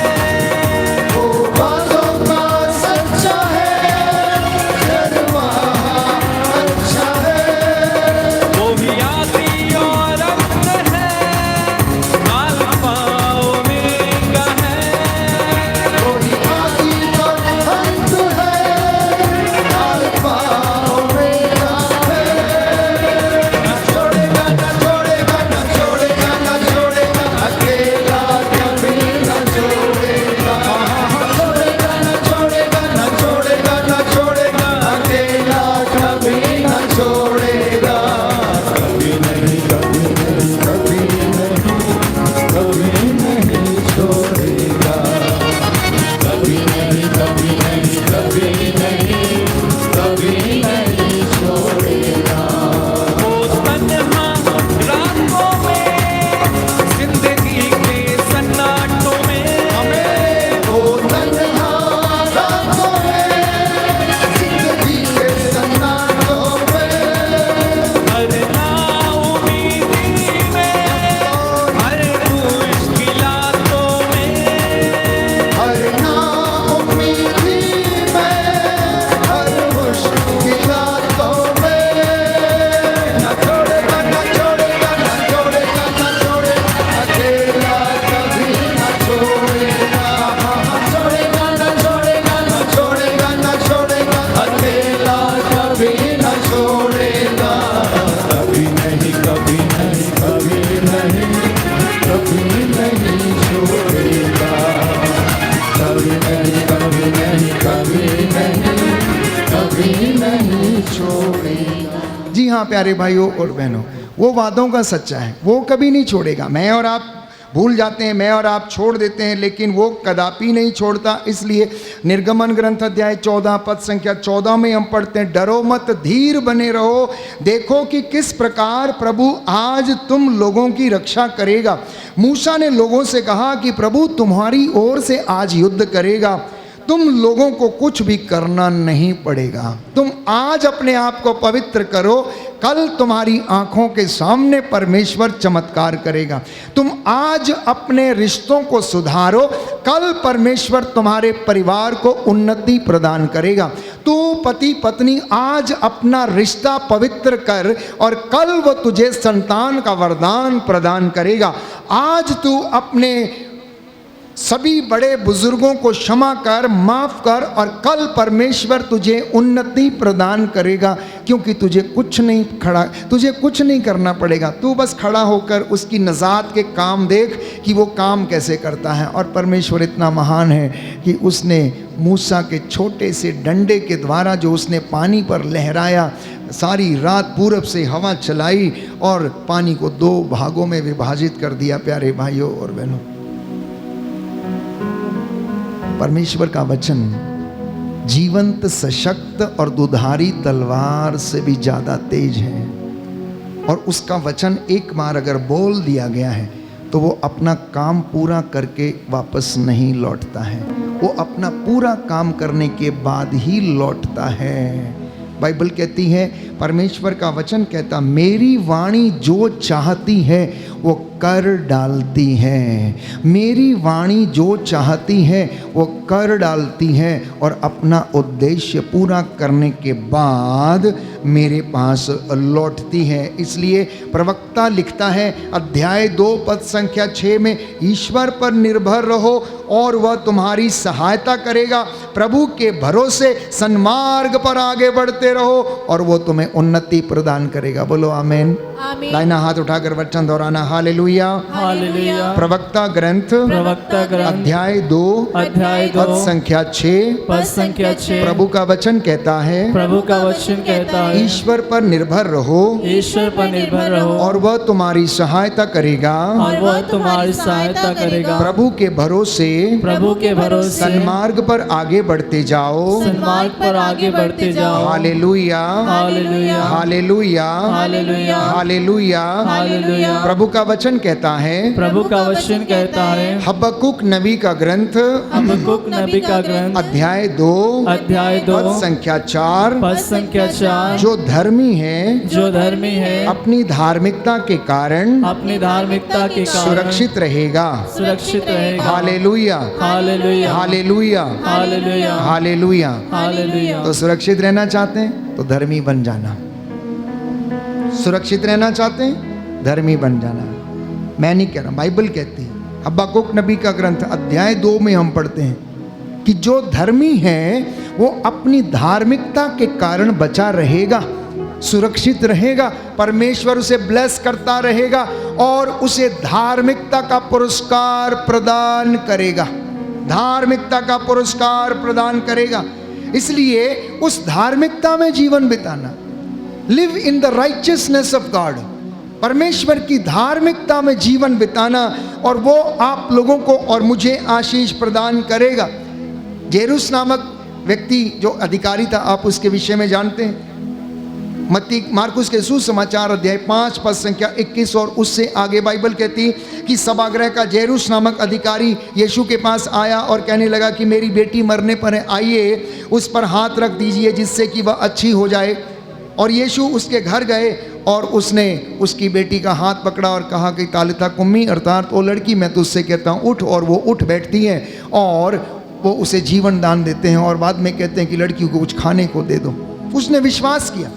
वो बातों का सच्चा है, निर्वाह अच्छा है। वो भी आदि और अंत है, अल्फा ओमेगा है। वो भी आदि और अंत है, अल्फा ओमेगा है। न छोड़ेगा, न छोड़ेगा, न छोड़ेगा, न छोड़ेगा, अकेला कभी न छोड़ेगा। न छोड़ेगा, न छोड़ेगा, न छोड़ेगा, अकेला कभी न छोड़ेगा। कभी नहीं, कभी नहीं, कभी नहीं, कभी नहीं छोड़ेगा। कभी नहीं, कभी नहीं, कभी नहीं, कभी नहीं छोड़ेगा। वो तन्हा रातों में, जिंदगी के सन्नाटों में, हमें वो तन्हा रातों में, जिंदगी के सन्नाटों में, हर नाउमीदी में, हर मुश्किलातों में, हर नाउमीदी में, हर मुश्किलातों में। न छोड़ेगा, न छोड़ेगा, न छोड़ेगा, न छोड़ेगा, अकेला कभी न छोड़ेगा। न छोड़ेगा, न छोड़ेगा, न छोड़ेगा, न छोड़ेगा, अकेला कभी न छोड़ेगा। कभी नहीं, कभी नहीं, कभी नहीं, कभी नहीं छोड़ेगा। कभी नहीं, कभी नहीं, कभी नहीं, कभी नहीं छोड़ेगा। जी हाँ प्यारे भाइयों और बहनों, वो वादों का सच्चा है, वो कभी नहीं छोड़ेगा। मैं और आप भूल जाते हैं, मैं और आप छोड़ देते हैं, लेकिन वो कदापि नहीं छोड़ता। इसलिए निर्गमन ग्रंथ अध्याय 14 पद संख्या 14 में हम पढ़ते हैं, डरो मत, धीर बने रहो, देखो कि किस प्रकार प्रभु आज तुम लोगों की रक्षा करेगा। मूसा ने लोगों से कहा कि प्रभु तुम्हारी ओर से आज युद्ध करेगा, तुम लोगों को कुछ भी करना नहीं पड़ेगा। तुम आज अपने आप को पवित्र करो, कल तुम्हारी आंखों के सामने परमेश्वर चमत्कार करेगा। तुम आज अपने रिश्तों को सुधारो, कल परमेश्वर तुम्हारे परिवार को उन्नति प्रदान करेगा। तू पति पत्नी आज अपना रिश्ता पवित्र कर और कल वो तुझे संतान का वरदान प्रदान करेगा। आज तू अपने सभी बड़े बुजुर्गों को क्षमा कर, माफ कर, और कल परमेश्वर तुझे उन्नति प्रदान करेगा, क्योंकि तुझे कुछ नहीं करना पड़ेगा। तू बस खड़ा होकर उसकी नजात के काम देख कि वो काम कैसे करता है। और परमेश्वर इतना महान है कि उसने मूसा के छोटे से डंडे के द्वारा जो उसने पानी पर लहराया, सारी रात पूरब से हवा चलाई और पानी को 2 भागों में विभाजित कर दिया। प्यारे भाइयों और बहनों, परमेश्वर का वचन जीवंत, सशक्त और दुधारी तलवार से भी ज्यादा तेज है। और उसका वचन एक बार अगर बोल दिया गया है तो वो अपना काम पूरा करके वापस नहीं लौटता है, वो अपना पूरा काम करने के बाद ही लौटता है। बाइबल कहती है, परमेश्वर का वचन कहता, मेरी वाणी जो चाहती है वो कर डालती है। मेरी वाणी जो चाहती है वो कर डालती है और अपना उद्देश्य पूरा करने के बाद मेरे पास लौटती है। इसलिए प्रवक्ता लिखता है अध्याय 2 पद संख्या 6 में, ईश्वर पर निर्भर रहो और वह तुम्हारी सहायता करेगा। प्रभु के भरोसे सन्मार्ग पर आगे बढ़ते रहो और वो तुम्हें उन्नति प्रदान करेगा। बोलो आमीन। आमीन। दाहिना हाथ उठाकर वचन दोहराना, हालेलुया। हालेलुया। प्रवक्ता ग्रंथ प्रवक्ता ग्रंथ अध्याय 2 अध्याय 2 पद संख्या 6, पद संख्या 6। प्रभु का वचन कहता है, प्रभु का वचन कहता है, ईश्वर पर निर्भर रहो ईश्वर पर निर्भर रहो और वह तुम्हारी सहायता करेगा। और वह तुम्हारी सहायता करेगा। प्रभु के भरोसे प्रभु के भरोसे सन्मार्ग पर आगे बढ़ते जाओ। सन्मार्ग पर आगे बढ़ते जाओ। Hallelujah, hallelujah. Hallelujah, hallelujah. Hallelujah. Hallelujah. प्रभु का वचन कहता है, प्रभु का वचन कहता है, हबक्कुक नबी का ग्रंथ हबक्कुक नबी का ग्रंथ अध्याय 2 अध्याय 2 पद संख्या 4, पद संख्या 4। जो धर्मी है जो धर्मी है अपनी धार्मिकता के कारण अपनी धार्मिकता के कारण सुरक्षित रहेगा। सुरक्षित रहेगा। Hallelujah, hallelujah. Hallelujah, hallelujah. Hallelujah. Hallelujah. तो सुरक्षित रहना चाहते हैं तो धर्मी बन जाना। सुरक्षित रहना चाहते हैं, धर्मी बन जाना। मैं नहीं कह रहा, बाइबल कहती है। हबक्कुक नबी का ग्रंथ अध्याय 2 में हम पढ़ते हैं कि जो धर्मी है वो अपनी धार्मिकता के कारण बचा रहेगा, सुरक्षित रहेगा। परमेश्वर उसे ब्लेस करता रहेगा और उसे धार्मिकता का पुरस्कार प्रदान करेगा। धार्मिकता का पुरस्कार प्रदान करेगा। इसलिए उस धार्मिकता में जीवन बिताना, live in the righteousness of God, परमेश्वर की धार्मिकता में जीवन बिताना, और वो आप लोगों को और मुझे आशीष प्रदान करेगा। जेरुस नामक व्यक्ति जो अधिकारी था, आप उसके विषय में जानते हैं। मत्ती मार्कुस के सुसमाचार अध्याय 5 पद संख्या 21 और उससे आगे बाइबल कहती है कि सभागृह का जेरुस नामक अधिकारी यीशु के पास आया और कहने लगा कि मेरी बेटी मरने पर है, आइए उस पर हाथ रख दीजिए जिससे कि वह अच्छी हो जाए। और यीशु उसके घर गए और उसने उसकी बेटी का हाथ पकड़ा और कहा कि तालिता कुम्मी, अर्थात ओ लड़की मैं तुझसे कहता हूँ उठ, और वो उठ बैठती है और वो उसे जीवन दान देते हैं और बाद में कहते हैं कि लड़की को कुछ खाने को दे दो। उसने विश्वास किया,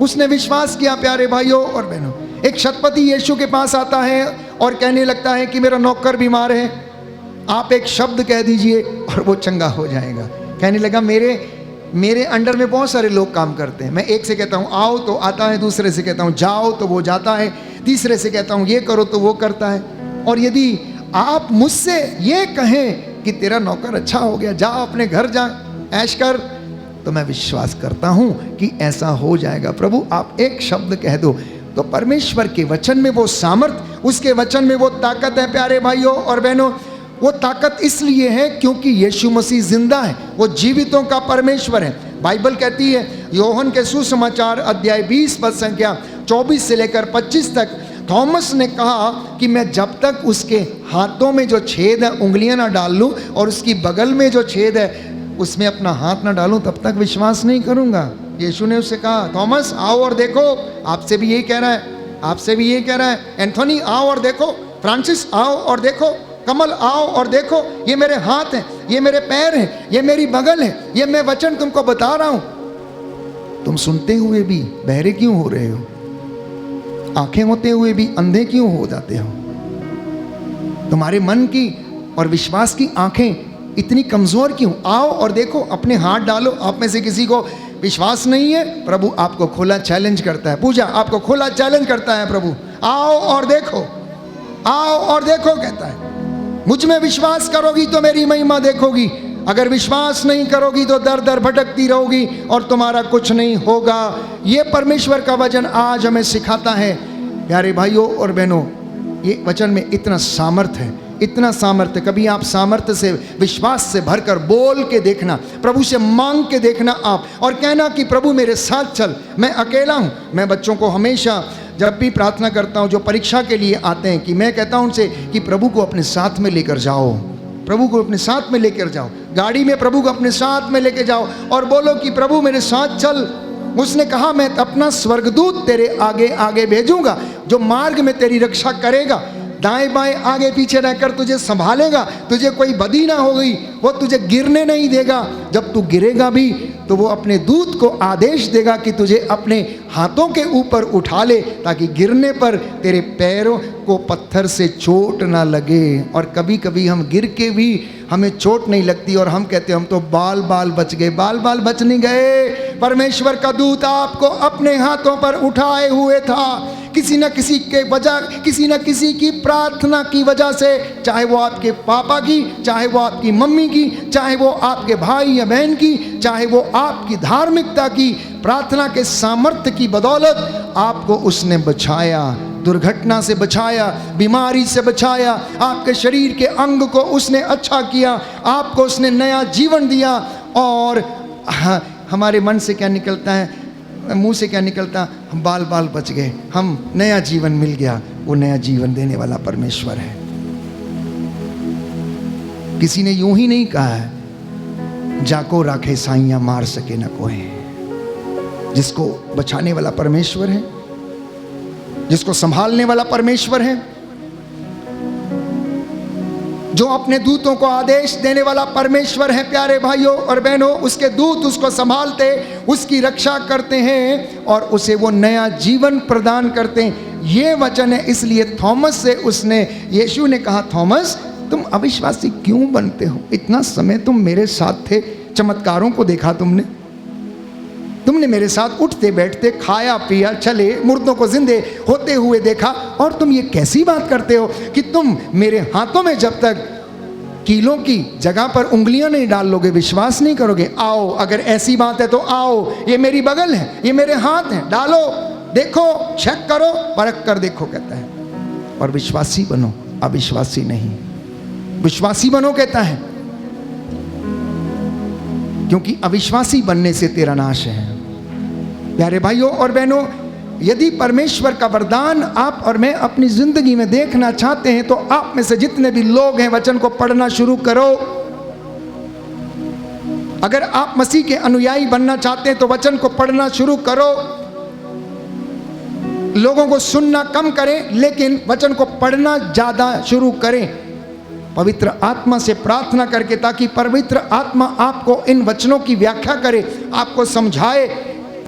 उसने विश्वास किया। प्यारे भाइयों और बहनों, एक शतपति यीशु के पास आता है और कहने लगता है कि मेरा नौकर बीमार है, आप एक शब्द कह दीजिए और वो चंगा हो जाएगा। कहने लगा मेरे अंडर में बहुत सारे लोग काम करते हैं, मैं एक से कहता हूँ आओ तो आता है, दूसरे से कहता हूँ जाओ तो वो जाता है, तीसरे से कहता हूँ ये करो तो वो करता है। और यदि आप मुझसे ये कहें कि तेरा नौकर अच्छा हो गया, जा अपने घर जा ऐश कर, तो मैं विश्वास करता हूँ कि ऐसा हो जाएगा। प्रभु आप एक शब्द कह दो। तो परमेश्वर के वचन में वो सामर्थ, उसके वचन में वो ताकत है। प्यारे भाइयों और बहनों, वो ताकत इसलिए है क्योंकि यीशु मसीह जिंदा है, वो जीवितों का परमेश्वर है। बाइबल कहती है योहन के सुसमाचार अध्याय 20 पद संख्या 24 से लेकर 25 तक, थॉमस ने कहा कि मैं जब तक उसके हाथों में जो छेद है उंगलियां ना डाल लूं और उसकी बगल में जो छेद है उसमें अपना हाथ ना डालूं तब तक विश्वास नहीं करूंगा। यीशु ने उससे कहा थॉमस आओ और देखो, आपसे भी यही कह रहा है, आपसे भी यही कह रहा है। एंथोनी आओ और देखो, फ्रांसिस आओ और देखो, कमल आओ और देखो, ये मेरे हाथ हैं, ये मेरे पैर हैं, ये मेरी बगल है, ये मैं वचन तुमको बता रहा हूं। तुम सुनते हुए भी बहरे क्यों हो रहे हो? आंखें होते हुए भी अंधे क्यों हो जाते हो? तुम्हारे मन की और विश्वास की आंखें इतनी कमजोर क्यों? आओ और देखो, अपने हाथ डालो। आप में से किसी को विश्वास नहीं है, प्रभु आपको खुला चैलेंज करता है। पूजा आपको खुला चैलेंज करता है प्रभु, आओ और देखो, आओ और देखो कहता है। मुझ में विश्वास करोगी तो मेरी महिमा देखोगी, अगर विश्वास नहीं करोगी तो दर दर भटकती रहोगी और तुम्हारा कुछ नहीं होगा। ये परमेश्वर का वचन आज हमें सिखाता है। प्यारे भाइयों और बहनों, ये वचन में इतना सामर्थ्य है, इतना सामर्थ्य। कभी आप सामर्थ्य से, विश्वास से भरकर बोल के देखना, प्रभु से मांग के देखना आप, और कहना कि प्रभु मेरे साथ चल, मैं अकेला हूँ। मैं बच्चों को हमेशा जब भी प्रार्थना करता हूँ जो परीक्षा के लिए आते हैं, कि मैं कहता हूँ उनसे कि प्रभु को अपने साथ में लेकर जाओ, प्रभु को अपने साथ में लेकर जाओ, गाड़ी में प्रभु को अपने साथ में लेकर जाओ और बोलो कि प्रभु मेरे साथ चल, उसने कहा मैं अपना स्वर्गदूत तेरे आगे आगे भेजूंगा जो मार्ग में तेरी रक्षा करेगा, दाएं बाएं आगे पीछे रहकर तुझे संभालेगा, तुझे कोई बदी ना होगी, वो तुझे गिरने नहीं देगा। जब तू गिरेगा भी तो वो अपने दूत को आदेश देगा कि तुझे अपने हाथों के ऊपर उठा ले ताकि गिरने पर तेरे पैरों को पत्थर से चोट ना लगे। और कभी कभी हम गिर के भी हमें चोट नहीं लगती और हम कहते हम तो बाल बाल बच गए। बाल बाल बच नहीं गए, परमेश्वर का दूत आपको अपने हाथों पर उठाए हुए था। किसी न किसी के वजह, किसी न किसी की प्रार्थना की वजह से, चाहे वो आपके पापा की, चाहे वो आपकी मम्मी की, चाहे वो आपके भाई या बहन की, चाहे वो आपकी धार्मिकता की, प्रार्थना के सामर्थ्य की बदौलत आपको उसने बचाया, दुर्घटना से बचाया, बीमारी से बचाया, आपके शरीर के अंग को उसने अच्छा किया, आपको उसने नया जीवन दिया। और हमारे मन से क्या निकलता है, मुंह से क्या निकलता, हम बाल बाल बच गए, हम नया जीवन मिल गया। वो नया जीवन देने वाला परमेश्वर है। किसी ने यूं ही नहीं कहा है जाको राखे साइयां मार सके न कोई। जिसको बचाने वाला परमेश्वर है, जिसको संभालने वाला परमेश्वर है, जो अपने दूतों को आदेश देने वाला परमेश्वर है। प्यारे भाइयों और बहनों, उसके दूत उसको संभालते, उसकी रक्षा करते हैं और उसे वो नया जीवन प्रदान करते हैं। ये वचन है, इसलिए थॉमस से उसने, यीशु ने कहा थॉमस तुम अविश्वासी क्यों बनते हो? इतना समय तुम मेरे साथ थे, चमत्कारों को देखा तुमने मेरे साथ उठते बैठते, खाया पिया, चले, मुर्दों को जिंदे होते हुए देखा, और तुम ये कैसी बात करते हो कि तुम मेरे हाथों में जब तक कीलों की जगह पर उंगलियां नहीं डाल लोगे विश्वास नहीं करोगे। आओ, अगर ऐसी बात है तो आओ, ये मेरी बगल है, ये मेरे हाथ हैं, डालो, देखो, चेक करो, परख कर देखो, कहता है। और विश्वासी बनो, अविश्वासी नहीं। विश्वासी बनो कहता है, क्योंकि अविश्वासी बनने से तेरा नाश है। प्यारे भाइयों और बहनों, यदि परमेश्वर का वरदान आप और मैं अपनी जिंदगी में देखना चाहते हैं तो आप में से जितने भी लोग हैं वचन को पढ़ना शुरू करो। अगर आप मसीह के अनुयायी बनना चाहते हैं तो वचन को पढ़ना शुरू करो। लोगों को सुनना कम करें, लेकिन वचन को पढ़ना ज्यादा शुरू करें, पवित्र आत्मा से प्रार्थना करके, ताकि पवित्र आत्मा आपको इन वचनों की व्याख्या करे, आपको समझाए।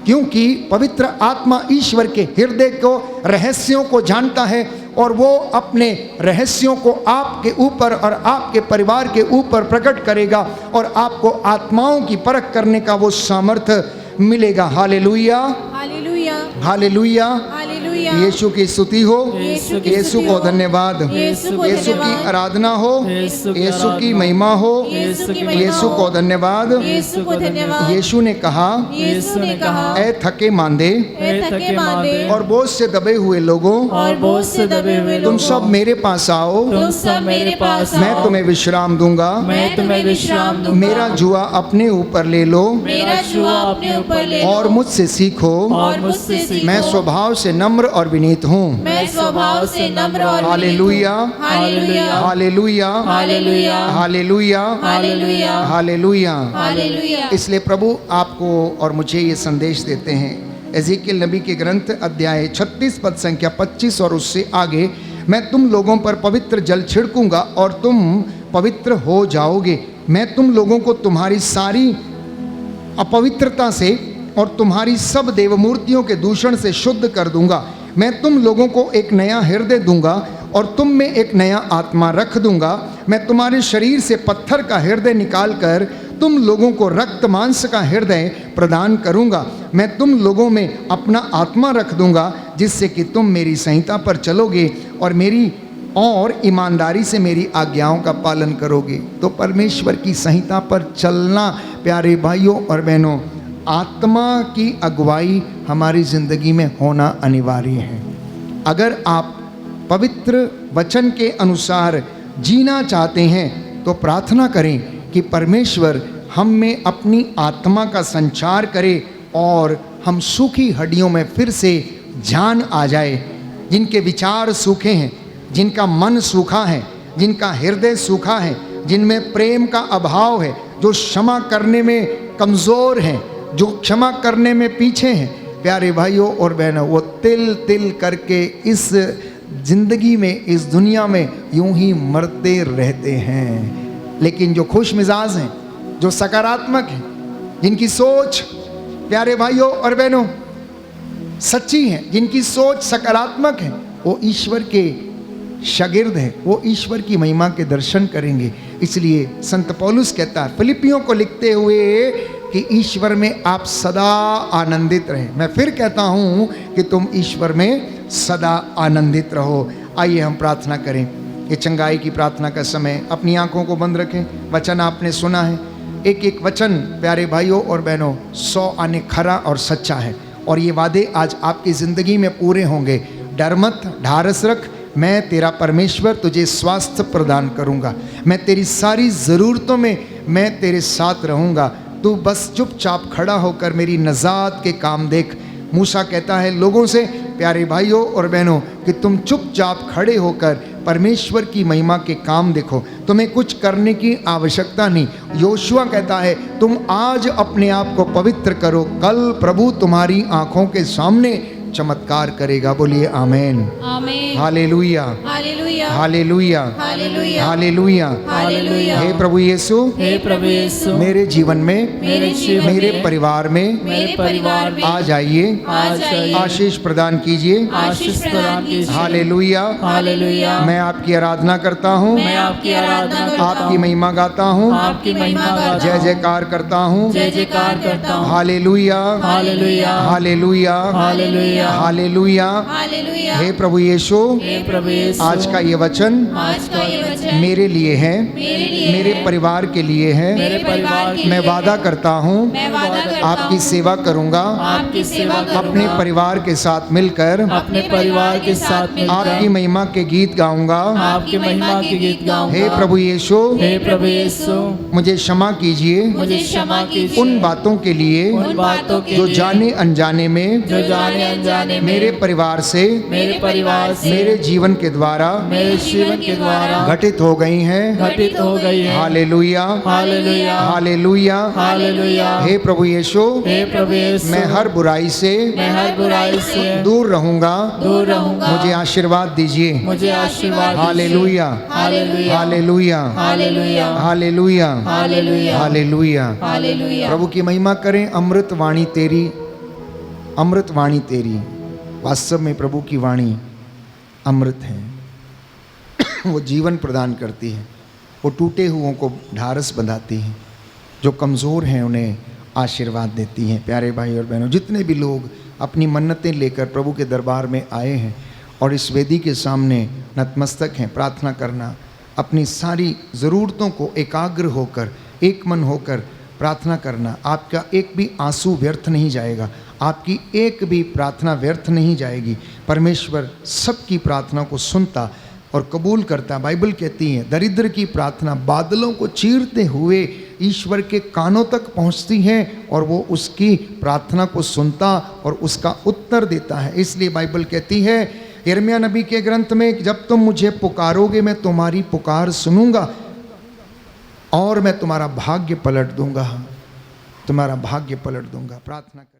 क्योंकि पवित्र आत्मा ईश्वर के हृदय को, रहस्यों को जानता है और वो अपने रहस्यों को आपके ऊपर और आपके परिवार के ऊपर प्रकट करेगा और आपको आत्माओं की परख करने का वो सामर्थ्य मिलेगा। Hallelujah, hallelujah, hallelujah, hallelujah. यीशु की स्तुति हो, यीशु की यीशु स्तुति को हो, धन्यवाद, यीशु को यीशु की धन्यवाद, आराधना हो, यीशु की यीशु की आराधना, महिमा हो, यीशु की महिमा यीशु हो, को धन्यवाद। यीशु को धन्यवाद। यीशु ने कहा, यीशु ने कहा, ऐ थके मांदे ऐ थके मांदे और बोझ से दबे हुए लोगों, और बोझ से दबे हुए तुम लोगों, सब मेरे पास आओ, तुम सब मेरे पास मैं आओ, तुम्हें विश्राम दूंगा। मैं तुम्हें विश्राम दूंगा। मेरा जुआ अपने ऊपर ले लो मेरा जुआ अपने ऊपर ले लो और मुझसे सीखो, और मुझसे सीखो। मैं स्वभाव से नम्र और विनीत हूँ। मैं स्वभाव से नम्र और hallelujah, hallelujah, hallelujah, hallelujah, hallelujah, hallelujah, hallelujah. Hallelujah. इसलिए प्रभु आपको और मुझे ये संदेश देते हैं, एजेकियल नबी के ग्रंथ अध्याय 36 पद संख्या 25 और उससे आगे, मैं तुम लोगों पर पवित्र जल छिड़कूंगा और तुम पवित्र हो जाओगे। मैं तुम लोगों को तुम्हारी सारी अपवित्रता से और तुम्हारी सब देवमूर्तियों के दूषण से शुद्ध कर दूंगा। मैं तुम लोगों को एक नया हृदय दूंगा और तुम में एक नया आत्मा रख दूंगा। मैं तुम्हारे शरीर से पत्थर का हृदय निकालकर तुम लोगों को रक्त मांस का हृदय प्रदान करूंगा। मैं तुम लोगों में अपना आत्मा रख दूंगा, जिससे कि तुम मेरी संहिता पर चलोगे और ईमानदारी से मेरी आज्ञाओं का पालन करोगे। तो परमेश्वर की संहिता पर चलना, प्यारे भाइयों और बहनों, आत्मा की अगुवाई हमारी ज़िंदगी में होना अनिवार्य है। अगर आप पवित्र वचन के अनुसार जीना चाहते हैं तो प्रार्थना करें कि परमेश्वर हम में अपनी आत्मा का संचार करे और हम सूखी हड्डियों में फिर से जान आ जाए। जिनके विचार सूखे हैं, जिनका मन सूखा है, जिनका हृदय सूखा है, जिनमें प्रेम का अभाव है, जो क्षमा करने में कमज़ोर हैं, जो क्षमा करने में पीछे हैं, प्यारे भाइयों और बहनों, वो तिल तिल करके इस जिंदगी में, इस दुनिया में यूं ही मरते रहते हैं। लेकिन जो खुश मिजाज हैं, जो सकारात्मक हैं, जिनकी सोच प्यारे भाइयों और बहनों सच्ची है, जिनकी सोच सकारात्मक है, वो ईश्वर के शागिर्द हैं, वो ईश्वर की महिमा के दर्शन करेंगे। इसलिए संत पौलुस कहता है फिलिपियों को लिखते हुए कि ईश्वर में आप सदा आनंदित रहें। मैं फिर कहता हूँ कि तुम ईश्वर में सदा आनंदित रहो। आइए हम प्रार्थना करें। ये चंगाई की प्रार्थना का समय, अपनी आंखों को बंद रखें। वचन आपने सुना है, एक एक वचन प्यारे भाइयों और बहनों 100 आने खरा और सच्चा है, और ये वादे आज आपकी ज़िंदगी में पूरे होंगे। डर मत, ढारस रख, मैं तेरा परमेश्वर तुझे स्वास्थ्य प्रदान करूंगा, मैं तेरी सारी ज़रूरतों में मैं तेरे साथ रहूंगा। तू बस चुपचाप खड़ा होकर मेरी नजात के काम देख। मूसा कहता है लोगों से, प्यारे भाइयों और बहनों, कि तुम चुपचाप खड़े होकर परमेश्वर की महिमा के काम देखो, तुम्हें कुछ करने की आवश्यकता नहीं। योशुआ कहता है तुम आज अपने आप को पवित्र करो, कल प्रभु तुम्हारी आंखों के सामने चमत्कार करेगा। बोलिए amen, amen, hallelujah, hallelujah, hallelujah, hallelujah, hallelujah. Hallelujah. हे प्रभु यीशु, हे प्रभु यीशु, मेरे जीवन में, मेरे जीवन मेरे में, परिवार में मेरे परिवार में आ जाइए, आ जाइए, आशीष प्रदान कीजिए। आशीष प्रदान कीजिए। Hallelujah, hallelujah. मैं आपकी आराधना करता हूँ, मैं आपकी आराधना करता हूँ, आपकी महिमा गाता हूँ, आपकी महिमा गाता हूँ, जय जयकार करता हूँ। जय जयकार करता हूँ। Hallelujah, hallelujah, hallelujah, hallelujah, hallelujah. Hallelujah. हे प्रभु यीशु, हे प्रभु यीशु, आज का ये वचन आज का ये वचन मेरे लिए है, मेरे लिए मेरे है, परिवार के लिए है। मेरे परिवार के मैं लिए वादा है। करता हूँ मैं वादा करता आपकी हूँ, सेवा करूँगा, आपकी सेवा करूँगा, अपने परिवार के साथ मिलकर अपने परिवार के साथ मिलकर आपकी महिमा के गीत गाऊंगा। आपकी महिमा के गीत गाऊंगा। हे प्रभु यीशु, हे प्रभु यीशु, मुझे क्षमा कीजिए मुझे क्षमा कीजिए उन बातों के लिए उन बातों के जो लिए जाने अनजाने में जो जाने अनजाने में मेरे परिवार से, मेरे परिवार से, मेरे जीवन के द्वारा मेरे जीवन के द्वारा घटित हो गई हैं। घटित हो गई है। Hallelujah, hallelujah, hallelujah, hallelujah. हे प्रभु यीशु, हे प्रभु यीशु, मैं हर बुराई से मैं हर बुराई से दूर रहूंगा, दूर रहूंगा। मुझे आशीर्वाद दीजिए। मुझे आशीर्वाद दीजिए। Hallelujah, hallelujah, hallelujah, hallelujah, hallelujah, hallelujah, hallelujah. Hallelujah. प्रभु की महिमा करें। अमृत वाणी तेरी, अमृत वाणी तेरी, वास्तव में प्रभु की वाणी अमृत है। वो जीवन प्रदान करती है, वो टूटे हुओं को ढारस बंधाती है, जो कमज़ोर हैं उन्हें आशीर्वाद देती हैं। प्यारे भाई और बहनों, जितने भी लोग अपनी मन्नतें लेकर प्रभु के दरबार में आए हैं और इस वेदी के सामने नतमस्तक हैं, प्रार्थना करना, अपनी सारी ज़रूरतों को एकाग्र होकर, एक मन होकर प्रार्थना करना। आपका एक भी आंसू व्यर्थ नहीं जाएगा, आपकी एक भी प्रार्थना व्यर्थ नहीं जाएगी। परमेश्वर सबकी प्रार्थना को सुनता और कबूल करता। बाइबल कहती है दरिद्र की प्रार्थना बादलों को चीरते हुए ईश्वर के कानों तक पहुंचती है और वो उसकी प्रार्थना को सुनता और उसका उत्तर देता है। इसलिए बाइबल कहती है यिर्मयाह नबी के ग्रंथ में, जब तुम मुझे पुकारोगे मैं तुम्हारी पुकार सुनूंगा और मैं तुम्हारा भाग्य पलट दूंगा, तुम्हारा भाग्य पलट दूंगा। प्रार्थना कर।